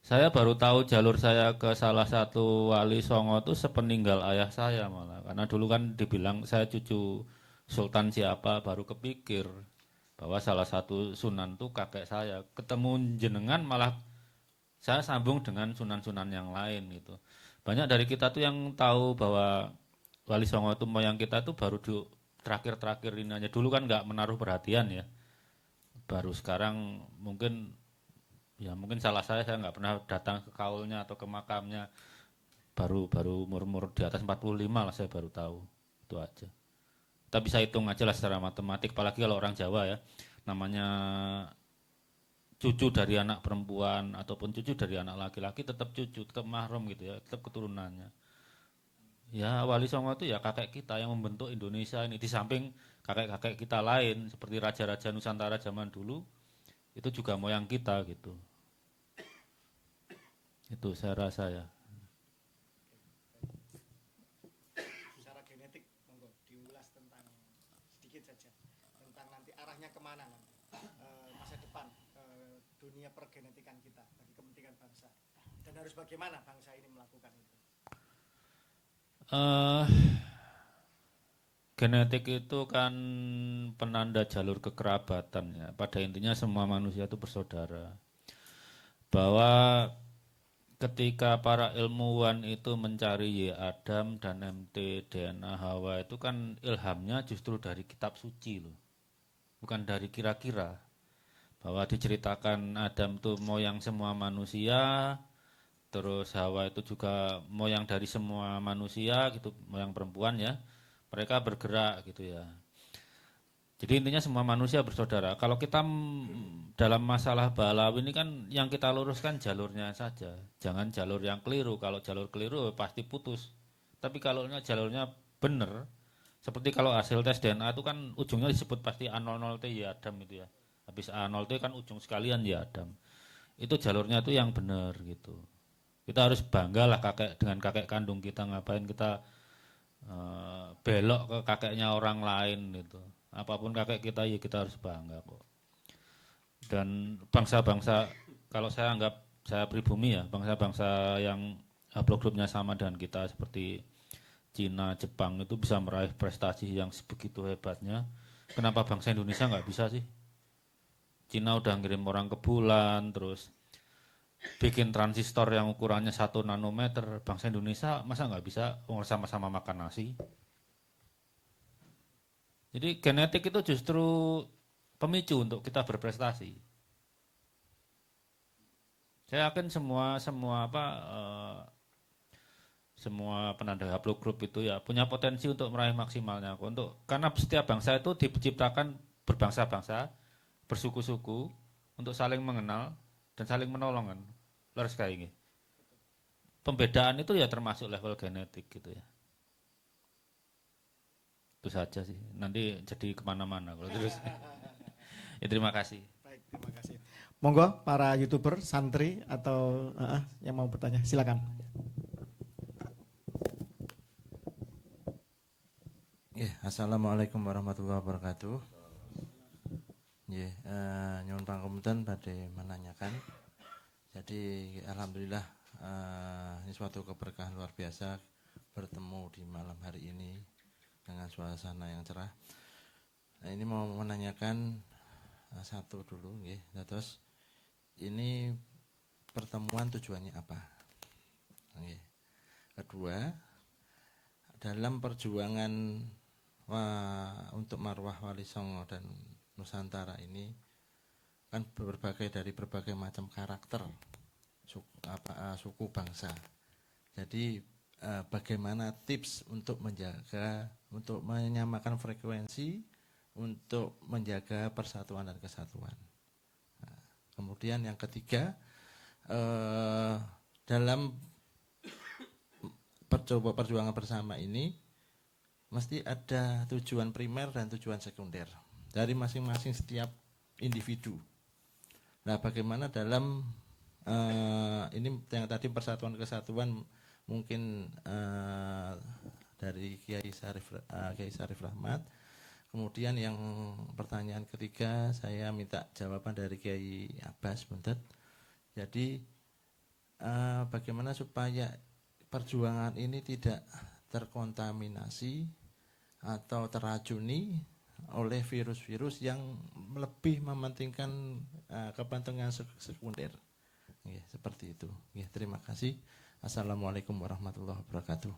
Speaker 5: Saya baru tahu jalur saya ke salah satu Wali Songo itu sepeninggal ayah saya malah. Karena dulu kan dibilang saya cucu Sultan siapa, baru kepikir bahwa salah satu sunan itu kakek saya. Ketemu jenengan malah saya sambung dengan sunan-sunan yang lain gitu. Banyak dari kita tuh yang tahu bahwa Wali Songo itu moyang kita tuh baru di terakhir-terakhir ini aja. Dulu kan nggak menaruh perhatian ya. Baru sekarang mungkin salah saya nggak pernah datang ke kaulnya atau ke makamnya. Baru umur di atas 45 lah saya baru tahu. Itu aja. Kita bisa hitung aja lah secara matematik, apalagi kalau orang Jawa ya. Namanya cucu dari anak perempuan ataupun cucu dari anak laki-laki tetap cucu, tetap mahram gitu ya, tetap keturunannya. Ya Wali Songo itu ya kakek kita yang membentuk Indonesia ini, di samping kakek-kakek kita lain seperti raja-raja Nusantara zaman dulu itu juga moyang kita gitu. Itu saya rasa ya.
Speaker 1: Secara genetik monggo diulas tentang sedikit saja tentang nanti arahnya kemana nanti masa depan dunia pergenetikan kita bagi kepentingan bangsa dan harus bagaimana bangsa ini melakukan itu.
Speaker 5: Genetik itu kan penanda jalur kekerabatan ya. Pada intinya semua manusia itu bersaudara. Bahwa ketika para ilmuwan itu mencari Adam dan MT, DNA Hawa itu kan ilhamnya justru dari kitab suci loh. Bukan dari kira-kira. bahwa diceritakan Adam itu moyang semua manusia, terus Hawa itu juga moyang dari semua manusia gitu, moyang perempuan ya. Mereka bergerak gitu ya. Jadi intinya semua manusia bersaudara. Kalau kita dalam masalah balawi ini kan yang kita luruskan jalurnya saja. Jangan jalur yang keliru. Kalau jalur keliru pasti putus. Tapi kalau jalurnya benar, seperti kalau hasil tes DNA itu kan ujungnya disebut pasti A00T ya Adam itu ya. Habis A0T kan ujung sekalian ya Adam. Itu jalurnya itu yang benar gitu. Kita harus bangga lah dengan kakek kandung kita, ngapain kita belok ke kakeknya orang lain gitu. Apapun kakek kita ya kita harus bangga kok. Dan bangsa-bangsa, kalau saya anggap saya pribumi ya, bangsa-bangsa yang haplogrupnya sama dengan kita seperti Cina, Jepang itu bisa meraih prestasi yang sebegitu hebatnya. Kenapa bangsa Indonesia nggak bisa sih? Cina udah ngirim orang ke bulan, terus bikin transistor yang ukurannya 1 nanometer. Bangsa Indonesia masa nggak bisa sama-sama makan nasi? Jadi genetik itu justru pemicu untuk kita berprestasi. Saya yakin semua penanda haplogrup itu ya punya potensi untuk meraih maksimalnya. Karena setiap bangsa itu diciptakan berbangsa-bangsa, bersuku-suku untuk saling mengenal dan saling menolong kan. Leres kayak ini. Pembedaan itu ya termasuk level genetik gitu ya. Itu saja sih. Nanti jadi kemana-mana kalau terus. Ya terima kasih.
Speaker 1: Baik, terima kasih. Monggo para YouTuber, santri atau yang mau bertanya, silakan.
Speaker 6: Ya, assalamualaikum warahmatullahi wabarakatuh. Ya, nyuwun pangapunten badhe menanyakan. Jadi alhamdulillah ini suatu keberkahan luar biasa bertemu di malam hari ini dengan suasana yang cerah. Nah, ini mau menanyakan satu dulu, nggih. Terus ini pertemuan tujuannya apa? Nggih. Kedua, dalam perjuangan untuk marwah Wali Songo dan Nusantara ini kan dari berbagai macam karakter suku bangsa. Jadi bagaimana tips untuk menjaga, untuk menyamakan frekuensi, untuk menjaga persatuan dan kesatuan. Nah, kemudian yang ketiga, dalam perjuangan bersama ini mesti ada tujuan primer dan tujuan sekunder dari masing-masing setiap individu. Nah, bagaimana dalam ini yang tadi persatuan kesatuan mungkin dari Kiai Syarif Rahmat. Kemudian yang pertanyaan ketiga saya minta jawaban dari Kiai Abbas Buntet. Jadi bagaimana supaya perjuangan ini tidak terkontaminasi atau teracuni oleh virus-virus yang lebih mementingkan kepentingan sekunder. Ya, seperti itu. Ya, terima kasih. Assalamualaikum warahmatullahi wabarakatuh.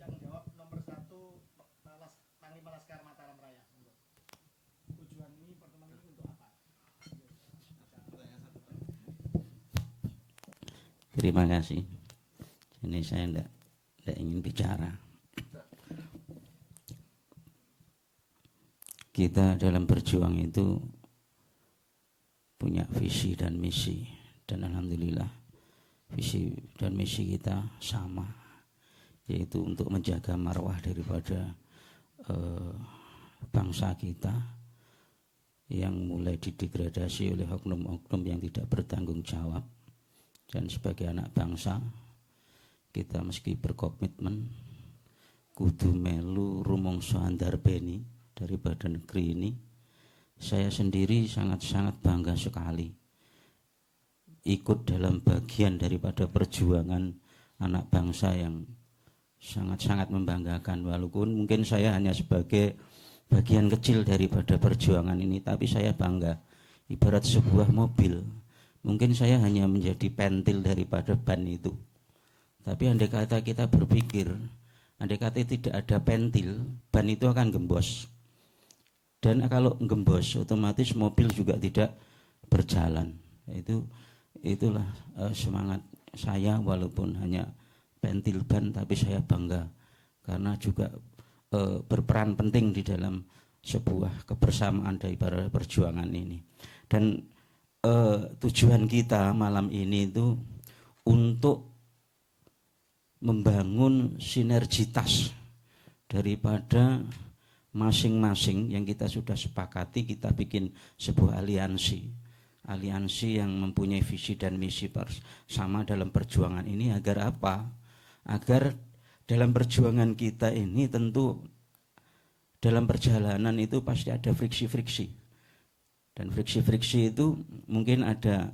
Speaker 1: Yang jawab nomor 1 Panglima Laskar Mataram Raya. Tujuan ini pertemuan ini untuk apa?
Speaker 7: Terima kasih. Ini saya tidak ingin bicara. Kita dalam berjuang itu punya visi dan misi, dan alhamdulillah visi dan misi kita sama, yaitu untuk menjaga marwah daripada bangsa kita yang mulai didegradasi oleh oknum-oknum yang tidak bertanggung jawab. Dan sebagai anak bangsa kita meski berkomitmen kudu melu rumangsa andarbeni daripada negeri ini. Saya sendiri sangat-sangat bangga sekali ikut dalam bagian daripada perjuangan anak bangsa yang sangat-sangat membanggakan. Walaupun mungkin saya hanya sebagai bagian kecil daripada perjuangan ini, tapi saya bangga. Ibarat sebuah mobil, mungkin saya hanya menjadi pentil daripada ban itu. Tapi andai kata kita berpikir, andai kata tidak ada pentil, ban itu akan gembos. Dan kalau gembos otomatis mobil juga tidak berjalan. Itulah semangat saya, walaupun hanya pentil ban tapi saya bangga karena juga berperan penting di dalam sebuah kebersamaan dari para perjuangan ini. Dan tujuan kita malam ini itu untuk membangun sinergitas daripada masing-masing yang kita sudah sepakati. Kita bikin sebuah aliansi yang mempunyai visi dan misi sama dalam perjuangan ini. Agar apa? Agar dalam perjuangan kita ini tentu dalam perjalanan itu pasti ada friksi-friksi, dan friksi-friksi itu mungkin ada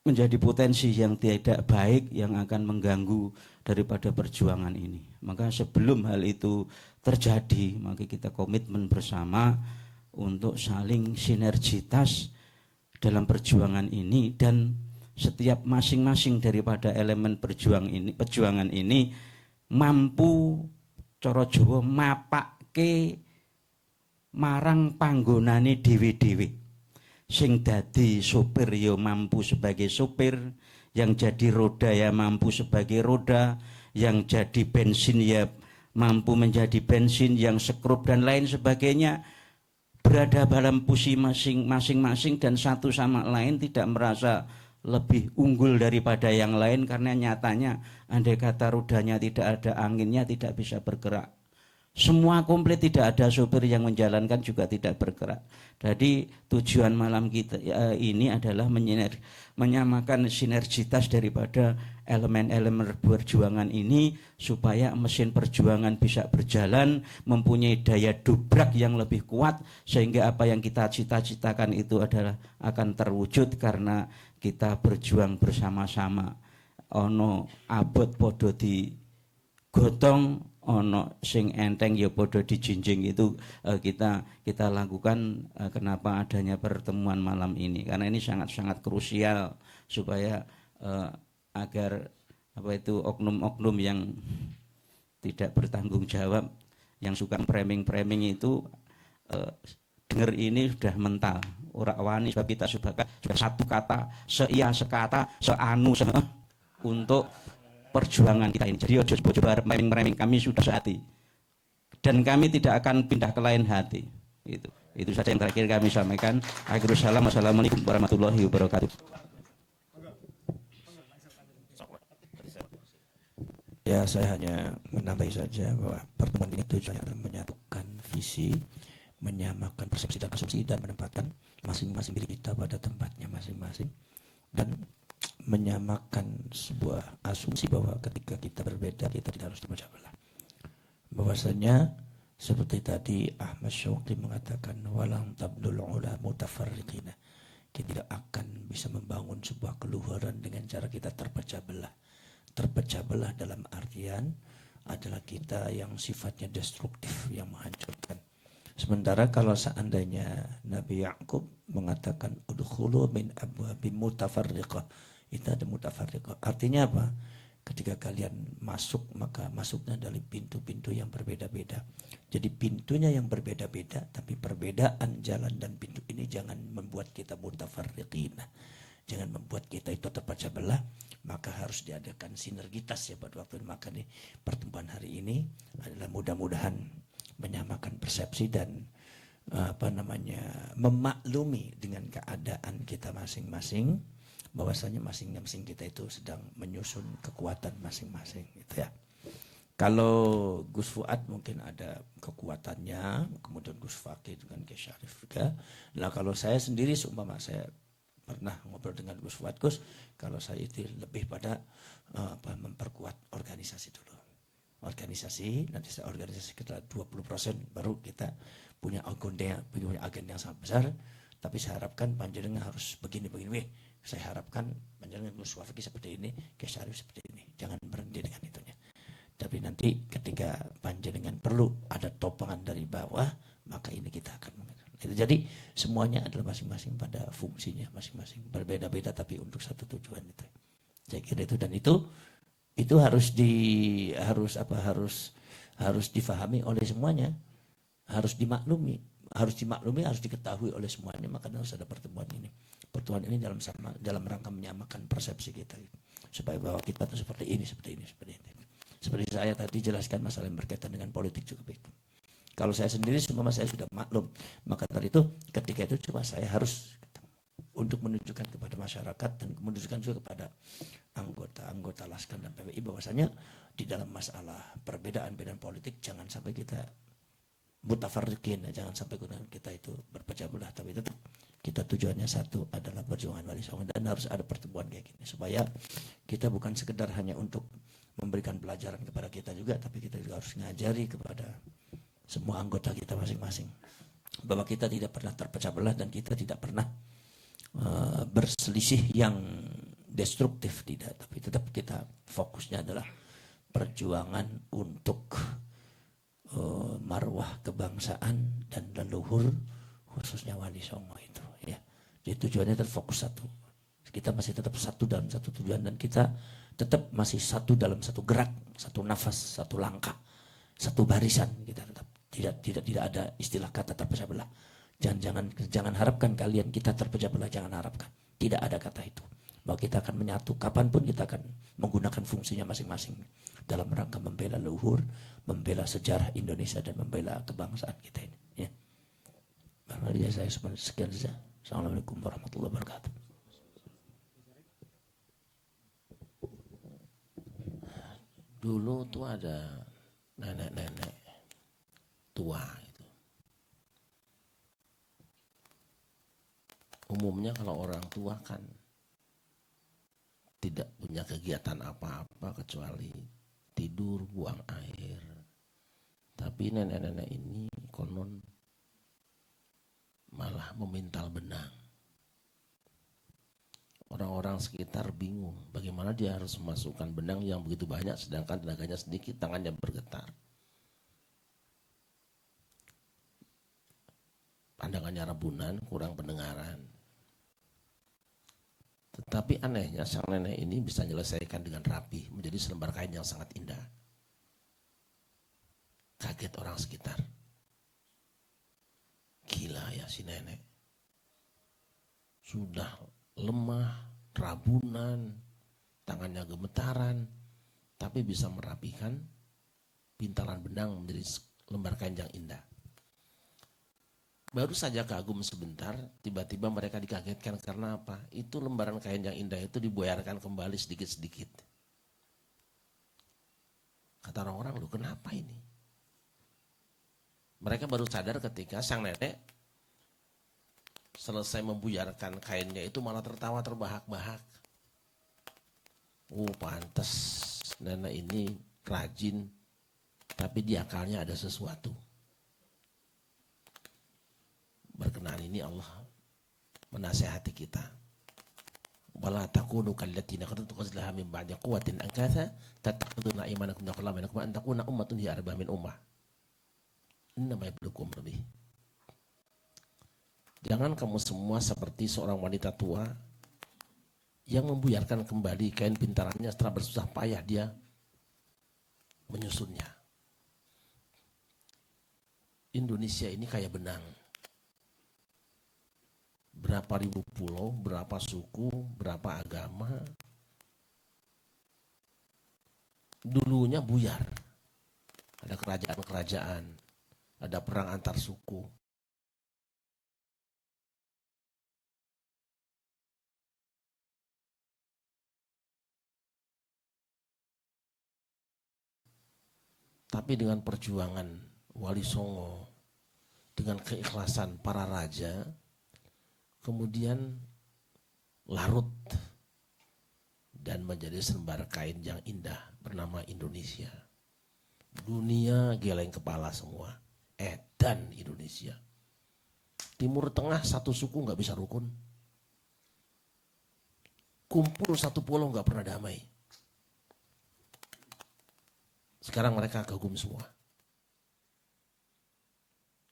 Speaker 7: menjadi potensi yang tidak baik yang akan mengganggu daripada perjuangan ini. Maka sebelum hal itu terjadi, maka kita komitmen bersama untuk saling sinergitas dalam perjuangan ini, dan setiap masing-masing daripada elemen perjuangan ini mampu cara Jawa mapake marang panggonane dhewe-dhewe. Sing dadi sopir ya mampu sebagai sopir, yang jadi roda ya mampu sebagai roda, yang jadi bensin ya mampu menjadi bensin, yang sekrup dan lain sebagainya, berada dalam posisi masing-masing dan satu sama lain tidak merasa lebih unggul daripada yang lain, karena nyatanya andai kata rodanya tidak ada anginnya tidak bisa bergerak. Semua komplit, tidak ada sopir yang menjalankan juga tidak bergerak. Jadi tujuan malam kita ini adalah menyamakan sinergitas daripada elemen-elemen perjuangan ini supaya mesin perjuangan bisa berjalan, mempunyai daya dobrak yang lebih kuat, sehingga apa yang kita cita-citakan itu adalah akan terwujud karena kita berjuang bersama-sama. Ono abot podo di gotong, ono sing enteng ya podo dijinjing. Itu kita lakukan kenapa adanya pertemuan malam ini, karena ini sangat-sangat krusial supaya agar oknum-oknum yang tidak bertanggung jawab, yang suka framing itu dengar ini sudah mental, ora wani, sebab kita sudah satu kata, seia sekata, seanu untuk perjuangan kita ini. Jadi ojo coba mereming, kami sudah sehati dan kami tidak akan pindah ke lain hati. Itu saja yang terakhir kami sampaikan. Assalamualaikum warahmatullahi wabarakatuh.
Speaker 3: Ya, saya hanya menambahi saja bahwa pertemuan ini tujuannya adalah menyatukan visi, menyamakan persepsi dan asumsi, dan menempatkan masing-masing diri kita pada tempatnya masing-masing, dan menyamakan sebuah asumsi bahwa ketika kita berbeda kita tidak harus terpecah belah. Bahwasanya seperti tadi Ahmad Syauqi mengatakan, walang tabdul ula mutafarriqina, kita tidak akan bisa membangun sebuah keluhuran dengan cara kita terpecah belah. Terpecah belah dalam artian adalah kita yang sifatnya destruktif, yang menghancurkan. Sementara kalau seandainya Nabi Ya'qub mengatakan udkhulu min abwabin mutafarriqah, itu ada mutafarriqah. Artinya apa? Ketika kalian masuk, maka masuknya dari pintu-pintu yang berbeda-beda. Jadi pintunya yang berbeda-beda, tapi perbedaan jalan dan pintu ini jangan membuat kita mutafarriqina, jangan membuat kita itu terpecah belah. Maka harus diadakan sinergitas ya pada waktu ini. Maka nih pertemuan hari ini adalah mudah-mudahan menyamakan persepsi dan memaklumi dengan keadaan kita masing-masing, bahwasanya masing-masing kita itu sedang menyusun kekuatan masing-masing gitu ya. Kalau Gus Fuad mungkin ada kekuatannya, kemudian Gus Fakih dengan Gus Syarif juga. Nah kalau saya sendiri seumpama saya pernah ngobrol dengan Gus Fuad, Gus, kalau saya itu lebih pada memperkuat organisasi dulu. Organisasi, nanti saya organisasi kita 20%, baru kita punya agenda yang sangat besar. Tapi saya harapkan panjenengan harus begini. Saya harapkan panjenengan Gus Fakih seperti ini, Gus Syarif seperti ini. Jangan berhenti dengan itunya. Tapi nanti ketika panjenengan perlu ada topangan dari bawah, maka ini kita akan menggunakan. Jadi semuanya adalah masing-masing pada fungsinya masing-masing, berbeda-beda tapi untuk satu tujuan itu. Saya kira itu, dan itu harus difahami oleh semuanya, harus dimaklumi. harus dimaklumi, harus diketahui oleh semuanya, maka harus ada pertemuan ini. Pertemuan ini dalam rangka menyamakan persepsi kita, supaya bahwa kita itu seperti ini, seperti ini, seperti ini. Seperti saya tadi jelaskan masalah yang berkaitan dengan politik juga begitu. Kalau saya sendiri semua saya sudah maklum, maka dari itu ketika itu coba saya harus untuk menunjukkan kepada masyarakat dan menunjukkan juga kepada anggota Laskar dan PWI bahwasanya di dalam masalah perbedaan politik jangan sampai kita mutafarriqin, jangan sampai kita itu berpecah belah, tapi tetap kita tujuannya satu adalah perjuangan Wali Songo, dan harus ada pertemuan kayak gini supaya kita bukan sekedar hanya untuk memberikan pelajaran kepada kita juga, tapi kita juga harus ngajari kepada semua anggota kita masing-masing bahwa kita tidak pernah terpecah belah dan kita tidak pernah berselisih yang destruktif, tidak, tapi tetap kita fokusnya adalah perjuangan untuk marwah kebangsaan dan leluhur khususnya Wali Songo itu ya. Jadi tujuannya terfokus satu. Kita masih tetap satu dalam satu tujuan, dan kita tetap masih satu dalam satu gerak, satu nafas, satu langkah, satu barisan. Kita tetap tidak ada istilah kata terpecah belah. Jangan harapkan kalian kita terpecah belah, jangan harapkan. Tidak ada kata itu. Bahwa kita akan menyatu kapanpun, kita akan menggunakan fungsinya masing-masing dalam rangka membela leluhur, membela sejarah Indonesia, dan membela kebangsaan kita ini. Ya. Barangkali saya sekian saja. Assalamualaikum warahmatullahi wabarakatuh.
Speaker 2: Dulu tuh ada nenek-nenek tua itu. Umumnya kalau orang tua kan tidak punya kegiatan apa-apa kecuali tidur, buang air. Tapi nenek-nenek ini konon malah memintal benang. Orang-orang sekitar bingung bagaimana dia harus memasukkan benang yang begitu banyak sedangkan tenaganya sedikit, tangannya bergetar. Pandangannya rebunan, kurang pendengaran. Tetapi anehnya sang nenek ini bisa menyelesaikan dengan rapi menjadi selembar kain yang sangat indah. Kaget orang sekitar. Gila ya si nenek. Sudah lemah, rabunan, tangannya gemetaran, tapi bisa merapikan pintalan benang menjadi lembar kain yang indah. Baru saja kagum sebentar, tiba-tiba mereka dikagetkan karena apa? Itu lembaran kain yang indah itu diboyarkan kembali sedikit-sedikit. Kata orang-orang, lu kenapa ini? Mereka baru sadar ketika sang nenek selesai membuyarkan kainnya itu malah tertawa terbahak-bahak. Pantes nenek ini rajin, tapi di akalnya ada sesuatu. Berkenaan ini Allah menasihati kita. Wala takunu kallatina qadatu qazlaha min ba'di quwwatin ankatha tattaqiduna imanakum yaqulama an takuna ummatun hiya arba'ah min ummah. Innama yablukum lebih. Jangan kamu semua seperti seorang wanita tua yang membuyarkan kembali kain pintarannya setelah bersusah payah dia menyusunnya. Indonesia ini kayak benang. Berapa ribu pulau, berapa suku, berapa agama. Dulunya buyar. Ada kerajaan-kerajaan, ada perang antar suku. Tapi dengan perjuangan Wali Songo, dengan keikhlasan para raja, kemudian larut dan menjadi selembar kain yang indah bernama Indonesia. Dunia geleng kepala semua. Edan Indonesia. Timur Tengah satu suku nggak bisa rukun. Kumpul satu pulau nggak pernah damai. Sekarang mereka kagum semua.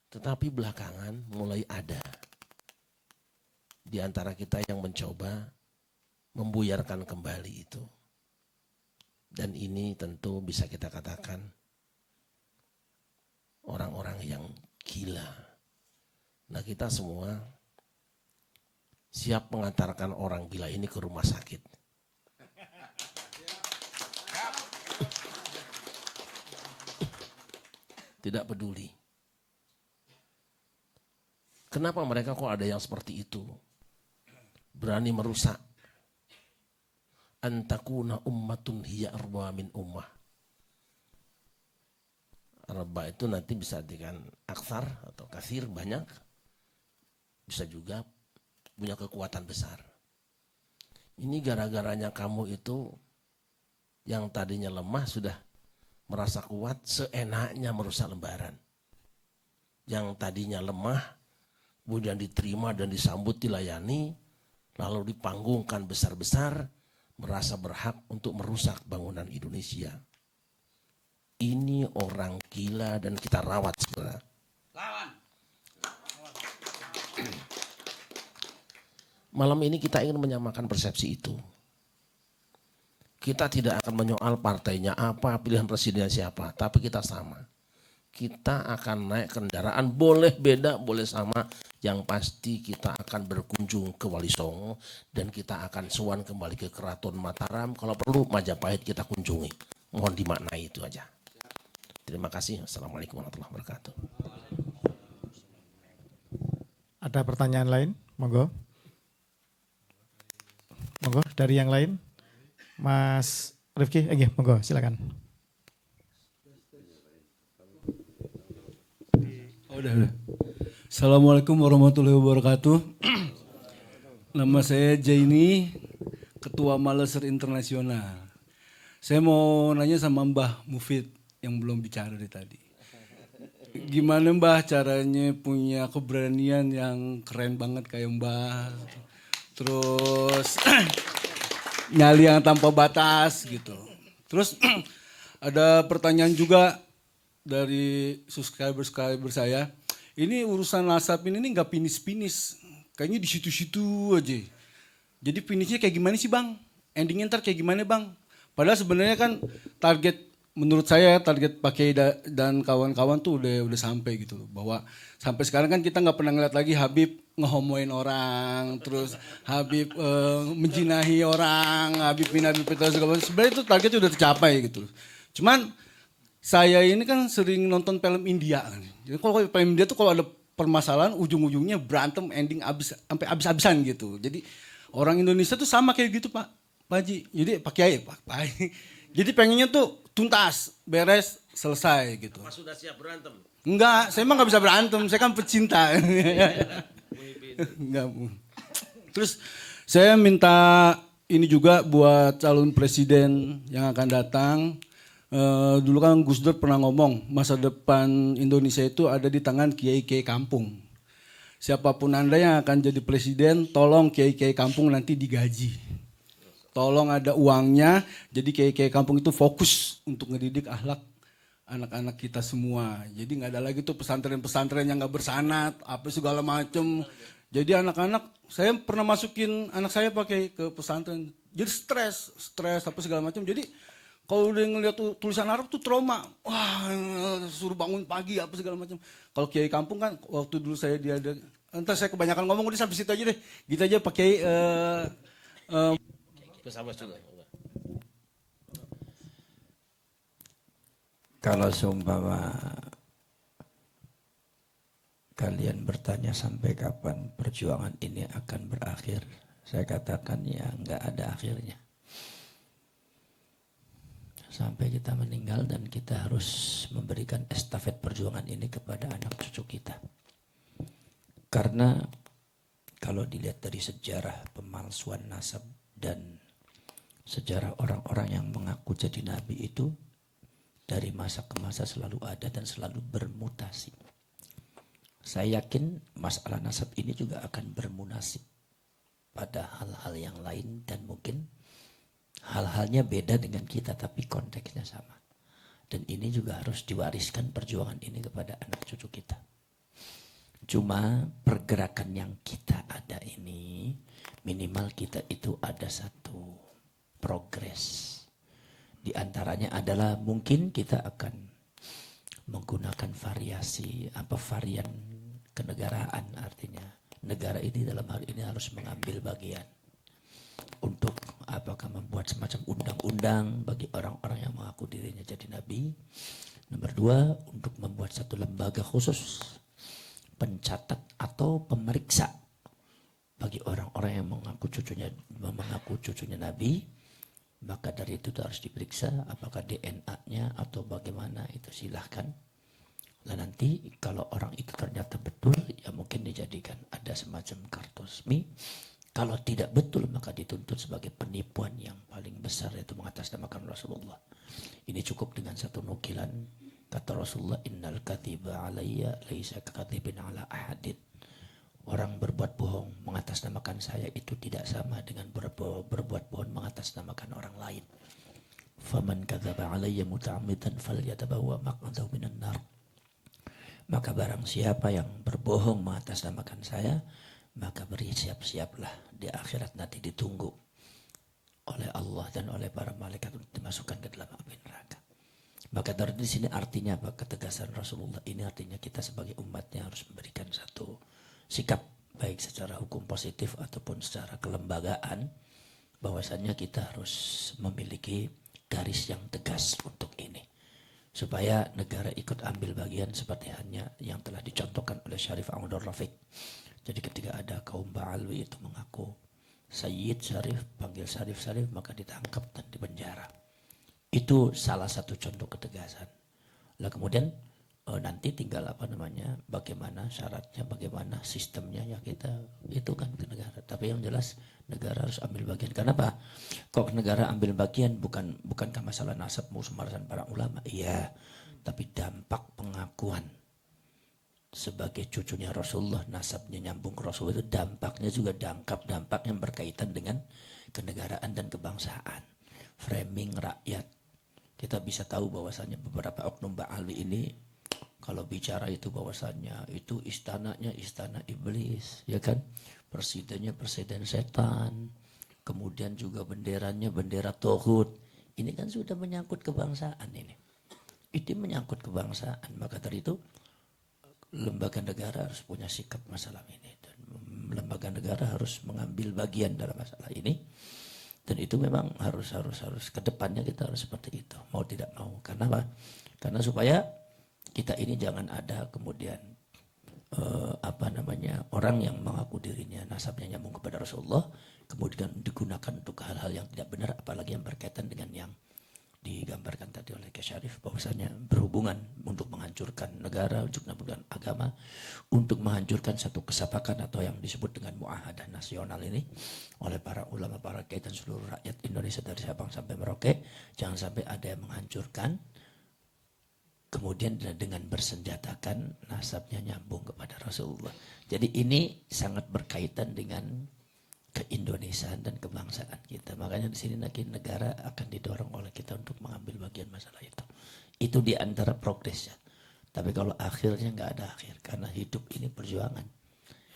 Speaker 2: Tetapi belakangan mulai ada di antara kita yang mencoba membuyarkan kembali itu. Dan ini tentu bisa kita katakan orang-orang yang gila. Nah kita semua siap mengantarkan orang gila ini ke rumah sakit. Tidak peduli. Kenapa mereka kok ada yang seperti itu? Berani merusak. Antakuna ummatun hiya arba min ummah. Arba itu nanti bisa dengan aksar atau kasir banyak. Bisa juga punya kekuatan besar. Ini gara-garanya kamu itu yang tadinya lemah sudah merasa kuat, seenaknya merusak lembaran. Yang tadinya lemah, kemudian diterima dan disambut, dilayani, lalu dipanggungkan besar-besar, merasa berhak untuk merusak bangunan Indonesia. Ini orang gila dan kita rawat sebenarnya. Malam ini kita ingin menyamakan persepsi itu. Kita tidak akan menyoal partainya apa, pilihan presidennya siapa, tapi kita sama. Kita akan naik kendaraan, boleh beda, boleh sama. Yang pasti kita akan berkunjung ke Wali Songo dan kita akan sowan kembali ke Keraton Mataram. Kalau perlu Majapahit kita kunjungi. Mohon dimaknai itu aja. Terima kasih. Assalamualaikum warahmatullahi wabarakatuh.
Speaker 1: Ada pertanyaan lain? Monggo. Monggo dari yang lain. Mas Rifki, monggo silakan.
Speaker 8: Udah. Assalamualaikum warahmatullahi wabarakatuh. Nama saya Jaini, Ketua Maleser Internasional. Saya mau nanya sama Mbah Mufid yang belum bicara dari tadi. Gimana Mbah caranya punya keberanian yang keren banget kayak Mbah. Terus nyali yang tanpa batas gitu. Terus ada pertanyaan juga dari subscriber saya. Ini urusan nasab ini nggak finis-finis. Kayaknya di situ-situ aja. Jadi finishnya kayak gimana sih Bang? Endingnya ntar kayak gimana Bang? Padahal sebenarnya kan target, menurut saya target Pak Kiai dan kawan-kawan tuh udah sampai gitu. Bahwa sampai sekarang kan kita nggak pernah ngeliat lagi Habib ngehomoin orang, terus Habib menjinahi orang, Habib segala macam. Sebenarnya itu targetnya udah tercapai gitu. Cuman saya ini kan sering nonton film India. Jadi kalau film India tuh kalau ada permasalahan ujung-ujungnya berantem, ending sampai habis-habisan gitu. Jadi orang Indonesia tuh sama kayak gitu Pak Haji. Jadi Pak Kiai, Pak Haji. Jadi pengennya tuh tuntas, beres, selesai gitu.
Speaker 2: Apa sudah siap berantem?
Speaker 8: Enggak, saya emang nggak bisa berantem, saya kan pecinta. Enggak. Terus saya minta ini juga buat calon presiden yang akan datang. Dulu kan Gus Dur pernah ngomong, masa depan Indonesia itu ada di tangan kiai-kiai kampung. Siapapun Anda yang akan jadi presiden, tolong kiai-kiai kampung nanti digaji. Tolong ada uangnya, jadi kiai-kiai kampung itu fokus untuk ngedidik akhlak anak-anak kita semua. Jadi nggak ada lagi tuh pesantren-pesantren yang nggak bersanat, apa segala macem. Jadi anak-anak, saya pernah masukin anak saya pakai ke pesantren. Jadi stres apa segala macam. Jadi kalau udah ngeliat tulisan Arab tuh trauma. Wah, suruh bangun pagi apa segala macam. Kalau kiai kampung kan, waktu dulu saya entar saya kebanyakan ngomong, udah sampai situ aja deh. Gitu aja pakai.
Speaker 3: Kalau seumpama kalian bertanya sampai kapan perjuangan ini akan berakhir, saya katakan ya nggak ada akhirnya. Sampai kita meninggal dan kita harus memberikan estafet perjuangan ini kepada anak cucu kita. Karena kalau dilihat dari sejarah pemalsuan nasab dan sejarah orang-orang yang mengaku jadi nabi itu, dari masa ke masa selalu ada dan selalu bermutasi. Saya yakin masalah nasab ini juga akan bermunasib pada hal-hal yang lain dan mungkin hal-halnya beda dengan kita tapi konteksnya sama. Dan ini juga harus diwariskan perjuangan ini kepada anak cucu kita. Cuma pergerakan yang kita ada ini minimal kita itu ada satu progres. Di antaranya adalah mungkin kita akan menggunakan varian kenegaraan, artinya negara ini dalam hal ini harus mengambil bagian untuk apakah membuat semacam undang-undang bagi orang-orang yang mengaku dirinya jadi nabi. Nomor 2, untuk membuat satu lembaga khusus pencatat atau pemeriksa bagi orang-orang yang mengaku cucunya nabi. Maka dari itu harus diperiksa apakah DNA-nya atau bagaimana, itu silahkan. Nah nanti kalau orang itu ternyata betul, ya mungkin dijadikan ada semacam kartu resmi. Kalau tidak betul maka dituntut sebagai penipuan yang paling besar, yaitu mengatasnamakan Rasulullah. Ini cukup dengan satu nukilan kata Rasulullah, innal katiba alayya laisa kakatibin ala ahadin. Orang berbuat bohong mengatasnamakan saya itu tidak sama dengan berbuat bohong mengatasnamakan orang lain. Faman kadzaba alayya muta'ammidan falyatabawwa maq'adahu minan nar. Maka barang siapa yang berbohong mengatasnamakan saya, maka bersiap-siaplah di akhirat nanti ditunggu oleh Allah dan oleh para malaikat untuk dimasukkan ke dalam api neraka. Maka dari di sini artinya apa? Ketegasan Rasulullah ini artinya kita sebagai umatnya harus memberikan satu sikap baik secara hukum positif ataupun secara kelembagaan, bahwasannya kita harus memiliki garis yang tegas untuk ini supaya negara ikut ambil bagian seperti hanya yang telah dicontohkan oleh Syarif Abdul Rafiq. Jadi ketika ada kaum Ba'alwi itu mengaku Sayyid Syarif, panggil Syarif, maka ditangkap dan dipenjara. Itu salah satu contoh ketegasan. Lah kemudian nanti tinggal bagaimana syaratnya, bagaimana sistemnya, ya kita itu kan ke negara. Tapi yang jelas negara harus ambil bagian. Kenapa? Kok negara ambil bagian bukankah masalah nasab musmarasan para ulama? Iya, tapi dampak pengakuan sebagai cucunya Rasulullah, nasabnya nyambung ke Rasulullah, itu dampaknya juga dampak yang berkaitan dengan kenegaraan dan kebangsaan. Framing rakyat. Kita bisa tahu bahwasanya beberapa oknum Ba'alwi ini kalau bicara itu bahwasannya itu istananya istana iblis, ya kan? Presidennya presiden setan. Kemudian juga benderanya bendera tauhid. Ini kan sudah menyangkut kebangsaan ini. Itu menyangkut kebangsaan. Maka dari itu lembaga negara harus punya sikap masalah ini, dan lembaga negara harus mengambil bagian dalam masalah ini. Dan itu memang harus ke depannya kita harus seperti itu, mau tidak mau. Karena apa? Karena supaya kita ini jangan ada kemudian orang yang mengaku dirinya nasabnya nyambung kepada Rasulullah kemudian digunakan untuk hal-hal yang tidak benar, apalagi yang berkaitan dengan yang digambarkan tadi oleh Kiai Syarif, bahwasanya berhubungan untuk menghancurkan negara, untuk menghancurkan agama, untuk menghancurkan satu kesepakatan atau yang disebut dengan muahadah nasional ini oleh para ulama, para kiai dan seluruh rakyat Indonesia dari Sabang sampai Merauke. Jangan sampai ada yang menghancurkan kemudian dengan bersenjatakan nasabnya nyambung kepada Rasulullah. Jadi ini sangat berkaitan dengan keindonesiaan dan kebangsaan kita. Makanya di sini nanti negara akan didorong oleh kita untuk mengambil bagian masalah itu. Itu di antara progresnya. Tapi kalau akhirnya nggak ada akhir, karena hidup ini perjuangan.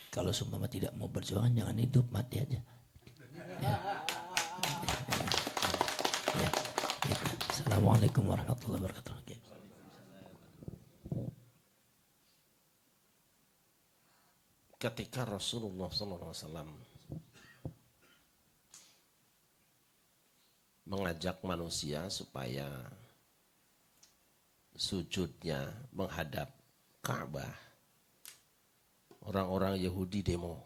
Speaker 3: Kalau semua tidak mau berjuangan, jangan hidup, mati aja. Ya. Ya. Assalamualaikum warahmatullahi wabarakatuh.
Speaker 2: Ketika Rasulullah SAW mengajak manusia supaya sujudnya menghadap Ka'bah, orang-orang Yahudi demo,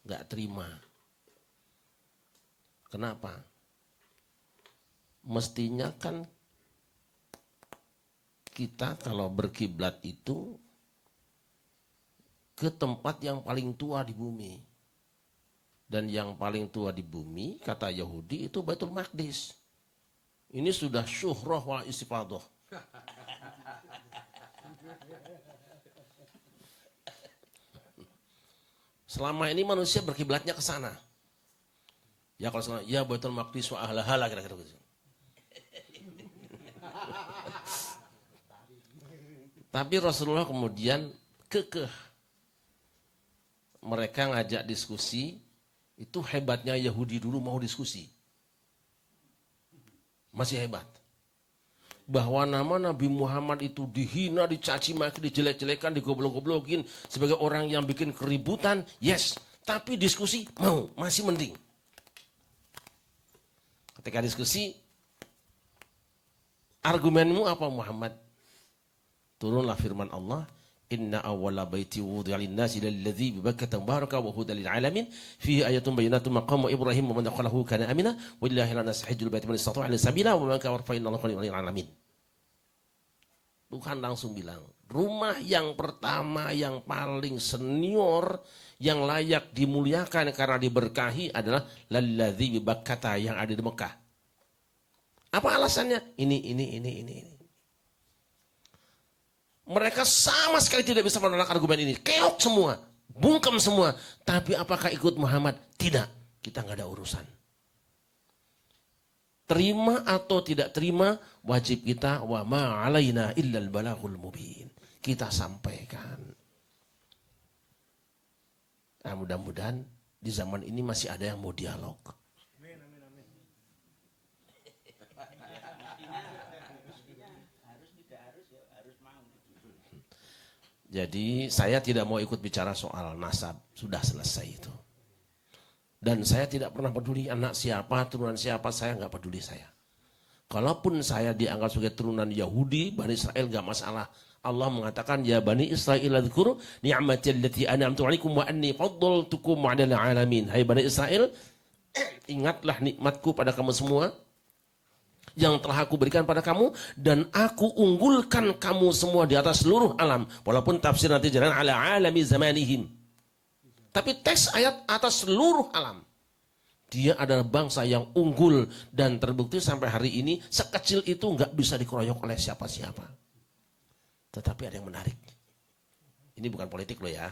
Speaker 2: nggak terima. Kenapa? Mestinya kan kita kalau berkiblat itu ke tempat yang paling tua di bumi. Dan yang paling tua di bumi, kata Yahudi, itu Baitul Maqdis. Ini sudah syuhrah wal istifadah. Selama ini manusia berkiblatnya ke sana. Ya kalau sana, ya Baitul Maqdis wa ahlahala kira-kira gitu. Tapi Rasulullah kemudian kekeh. Mereka ngajak diskusi, itu hebatnya Yahudi dulu mau diskusi. Masih hebat. bahwa nama Nabi Muhammad itu dihina, dicaci maki, dijelek-jelekan, digoblok-goblokin sebagai orang yang bikin keributan, yes. Tapi diskusi mau, masih mending. Ketika diskusi, argumenmu apa Muhammad? Turunlah firman Allah, Inna awwala baiti wudi'a lin-nasi lalladzi bi Bakkah mubaraka wa hudan lil alamin fihi ayatun bayyinatun maqamu Ibrahim wa man dakhalahu kana amina wallahi la nasahijul baita man istata'a ila sabila wa man kafara fa inna Allaha lil alamin. Tuhan langsung bilang, rumah yang pertama yang paling senior yang layak dimuliakan karena diberkahi adalah lalladzi bi Bakkah yang ada di Mekah. Apa alasannya? Ini. Mereka sama sekali tidak bisa menolak argumen ini. Keok semua. Bungkam semua. Tapi apakah ikut Muhammad? Tidak. Kita nggak ada urusan. Terima atau tidak terima, wajib kita wa ma alaina illal balaghul mubin. Kita sampaikan. Nah, mudah-mudahan di zaman ini masih ada yang mau dialog. Jadi saya tidak mau ikut bicara soal nasab, sudah selesai itu. Dan saya tidak pernah peduli anak siapa, turunan siapa, saya nggak peduli saya. Kalaupun saya dianggap sebagai turunan Yahudi, Bani Israel nggak masalah. Allah mengatakan, ya Bani Israel adzkuru ni'mati allati an'amtu 'alaikum wa anni faddaltukum 'alal 'alamin. Hai Bani Israel, ingatlah nikmatku pada kamu semua yang telah aku berikan pada kamu, dan aku unggulkan kamu semua di atas seluruh alam. Walaupun tafsir nanti jalan ala alami zamanihim. Tapi teks ayat atas seluruh alam. Dia adalah bangsa yang unggul dan terbukti sampai hari ini sekecil itu nggak bisa dikeroyok oleh siapa-siapa. Tetapi ada yang menarik. Ini bukan politik loh ya.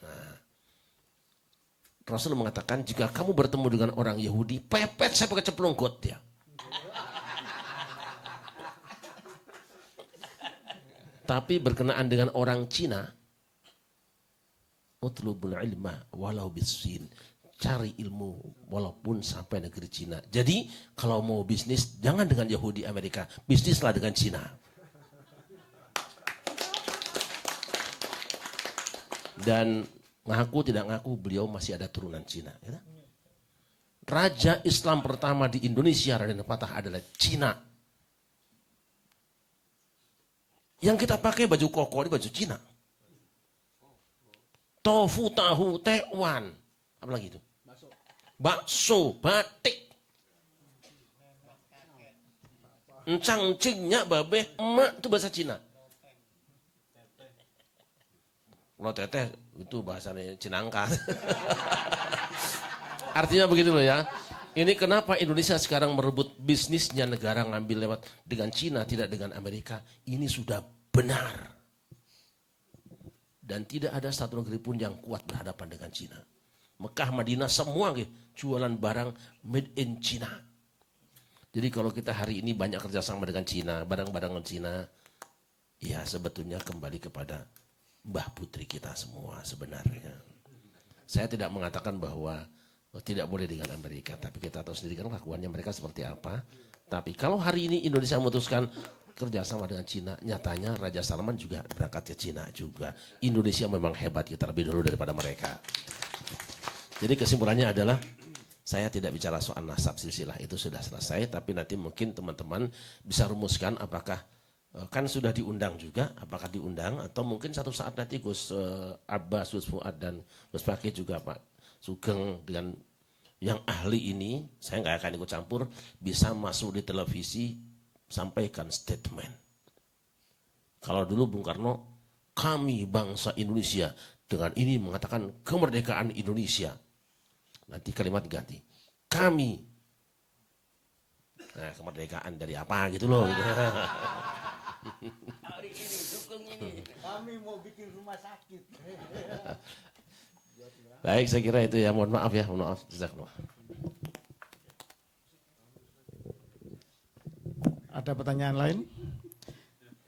Speaker 2: Nah, Rasul mengatakan jika kamu bertemu dengan orang Yahudi, pepet saya pakai ceplong got dia. Tapi berkenaan dengan orang Cina, utlubul ilma walau bisin, cari ilmu walaupun sampai negeri Cina. Jadi kalau mau bisnis jangan dengan Yahudi Amerika, bisnislah dengan Cina. Dan ngaku tidak ngaku beliau masih ada turunan Cina. Ya? Raja Islam pertama di Indonesia, Raden Patah, adalah Cina. Yang kita pakai baju koko ini baju Cina. Tofu, tahu, tekwan. Apa lagi itu? Bakso, batik. Encang, cingnya, babeh, emak, itu bahasa Cina. Kalau teteh itu bahasanya Cinangka. Artinya begitu loh ya. Ini kenapa Indonesia sekarang merebut bisnisnya negara ngambil lewat dengan Cina, tidak dengan Amerika. Ini sudah benar. Dan tidak ada satu negeri pun yang kuat berhadapan dengan Cina. Mekah, Madinah, semua jualan barang made in China. Jadi kalau kita hari ini banyak kerjasama dengan Cina, barang-barang Cina, ya sebetulnya kembali kepada Mbah Putri kita semua sebenarnya. Saya tidak mengatakan bahwa tidak boleh dengan Amerika, tapi kita tahu sendiri kan kelakuannya mereka seperti apa. Tapi kalau hari ini Indonesia memutuskan kerjasama dengan Cina, nyatanya Raja Salman juga berangkat ke Cina juga. Indonesia memang hebat, kita lebih dulu daripada mereka. Jadi kesimpulannya adalah saya tidak bicara soal nasab silsilah, itu sudah selesai. Tapi nanti mungkin teman-teman bisa rumuskan apakah kan sudah diundang juga, apakah diundang atau mungkin satu saat nanti Gus Abbas, Gus Fuad dan Gus Fakih juga Pak Sugeng dengan yang ahli ini, saya nggak akan ikut campur, bisa masuk di televisi, sampaikan statement. Kalau dulu Bung Karno, kami bangsa Indonesia, dengan ini mengatakan kemerdekaan Indonesia. Nanti kalimat ganti, kami. Nah, kemerdekaan dari apa gitu loh.
Speaker 1: Hari ini, dukung ini. Kami mau bikin rumah sakit.
Speaker 2: Baik, saya kira itu ya. Mohon maaf ya, mohon maaf. Jazakallah.
Speaker 1: Ada pertanyaan lain?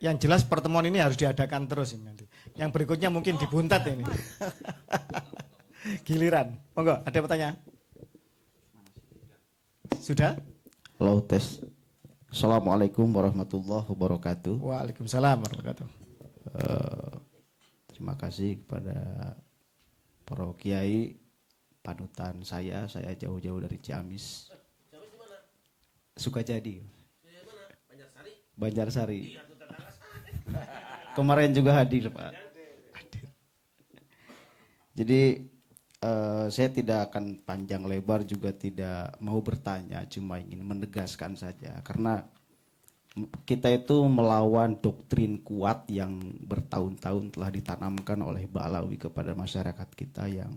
Speaker 1: Yang jelas pertemuan ini harus diadakan terus ini nanti. Yang berikutnya mungkin dibuntat ini. Giliran. Monggo, ada pertanyaan? Sudah?
Speaker 7: Low tes. Assalamualaikum warahmatullahi wabarakatuh.
Speaker 1: Waalaikumsalam warahmatullahi wabarakatuh.
Speaker 7: Terima kasih kepada para kiai panutan saya jauh-jauh dari Ciamis. Sukajadi. Banjarsari. Kemarin juga hadir, Pak. Jadi saya tidak akan panjang lebar, juga tidak mau bertanya, cuma ingin menegaskan saja. Karena kita itu melawan doktrin kuat yang bertahun-tahun telah ditanamkan oleh Ba'alawi kepada masyarakat kita, yang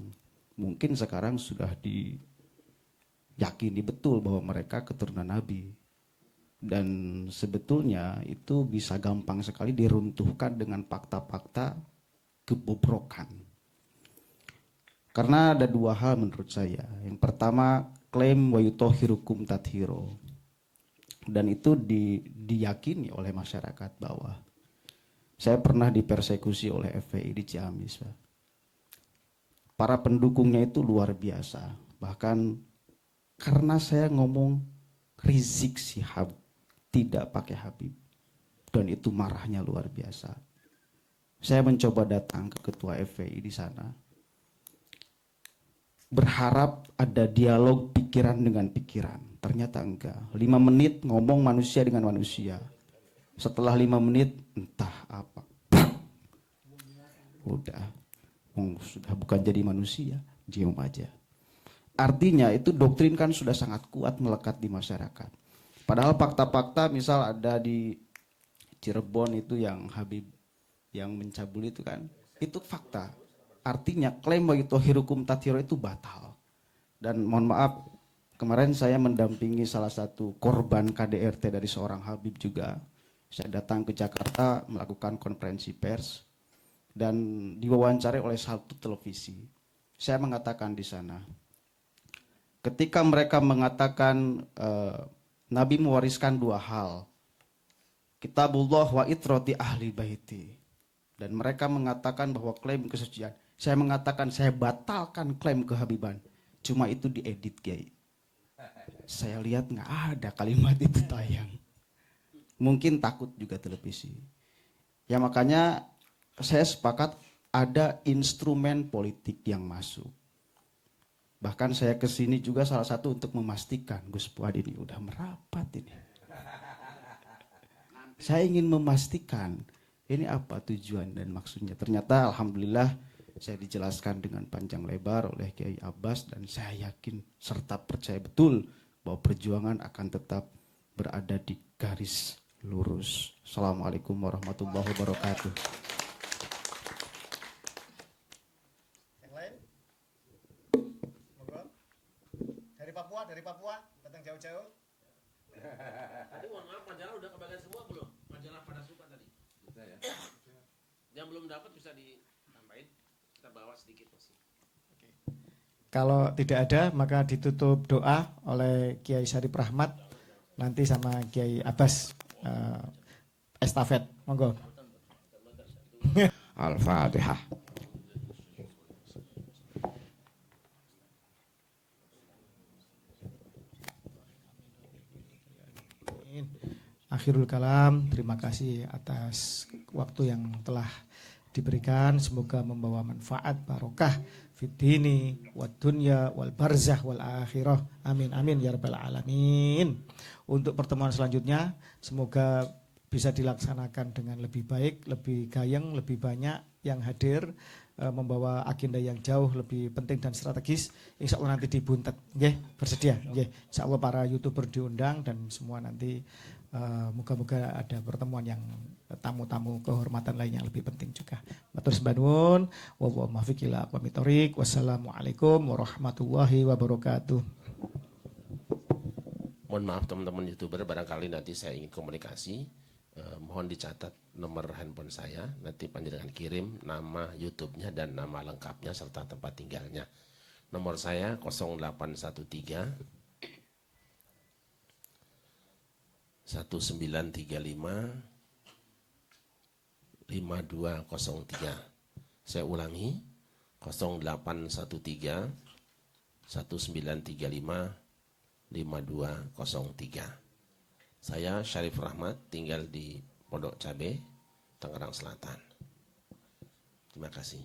Speaker 7: mungkin sekarang sudah diyakini betul bahwa mereka keturunan Nabi. Dan sebetulnya itu bisa gampang sekali diruntuhkan dengan fakta-fakta kebobrokan. Karena ada dua hal menurut saya. Yang pertama, klaim wa yutahhirukum tathiro. Dan itu diyakini oleh masyarakat bawah. Saya pernah dipersekusi oleh FPI di Ciamis, Pak. Para pendukungnya itu luar biasa. Bahkan karena saya ngomong Rizik Syihab tidak pakai Habib, dan itu marahnya luar biasa. Saya mencoba datang ke ketua FPI di sana, berharap ada dialog pikiran dengan pikiran. Ternyata enggak. 5 menit ngomong manusia dengan manusia. Setelah 5 menit entah apa. Udah. Sudah bukan jadi manusia, diam aja. Artinya itu doktrin kan sudah sangat kuat melekat di masyarakat. Padahal fakta-fakta misal ada di Cirebon itu yang Habib yang mencabul itu kan, itu fakta. Artinya klaim wa yutahhirukum tathiro itu batal. Dan mohon maaf, kemarin saya mendampingi salah satu korban KDRT dari seorang Habib juga. Saya datang ke Jakarta melakukan konferensi pers dan diwawancarai oleh satu televisi. Saya mengatakan di sana, ketika mereka mengatakan Nabi mewariskan 2 hal, Kitabullah wa itrati ahli baiti, dan mereka mengatakan bahwa klaim kesucian. Saya mengatakan saya batalkan klaim kehabiban. Cuma itu diedit, Kiai. Saya lihat nggak ada kalimat itu tayang. Mungkin takut juga televisi. Ya makanya saya sepakat ada instrumen politik yang masuk. Bahkan saya kesini juga salah satu untuk memastikan Gus Fuad ini udah merapat ini. Saya ingin memastikan ini apa tujuan dan maksudnya. Ternyata alhamdulillah saya dijelaskan dengan panjang lebar oleh Kiai Abbas, dan saya yakin serta percaya betul bahwa perjuangan akan tetap berada di garis lurus. Assalamualaikum warahmatullahi wabarakatuh.
Speaker 1: Yang lain? Monggo. Dari Papua, datang jauh-jauh.
Speaker 2: Tadi mohon maaf, majalah udah kebagian semua belum? Majalah pada suka tadi. Bisa ya? Yang belum dapat bisa ditambahin. Kita bawa sedikit masih.
Speaker 1: Kalau tidak ada, maka ditutup doa oleh Kiai Syarif Rahmat, nanti sama Kiai Abbas estafet. Monggo.
Speaker 7: Al-Fatihah.
Speaker 1: Akhirul kalam, terima kasih atas waktu yang telah diberikan. Semoga membawa manfaat barokah fid dini wad dunya wal barzah wal akhirah. Amin amin ya rabbal alamin. Untuk pertemuan selanjutnya semoga bisa dilaksanakan dengan lebih baik, lebih gayeng, lebih banyak yang hadir, membawa agenda yang jauh lebih penting dan strategis. Insya Allah nanti dibuntet, nggih, bersedia, nggih. Insya Allah para YouTuber diundang dan semua nanti moga-moga ada pertemuan yang tamu-tamu kehormatan lain yang lebih penting juga. Matur sembah nuwun, wa muwaffiq ila aqwamit thoriq. Wassalamualaikum warahmatullahi wabarakatuh.
Speaker 2: Mohon maaf teman-teman YouTuber, barangkali nanti saya ingin komunikasi. Mohon dicatat nomor handphone saya, nanti panjenengan kirim nama YouTube-nya dan nama lengkapnya serta tempat tinggalnya. Nomor saya 0813 1935 5203. Saya ulangi 0813 1935 5203. Saya Syarif Rahmat, tinggal di Pondok Cabe, Tangerang Selatan. Terima kasih.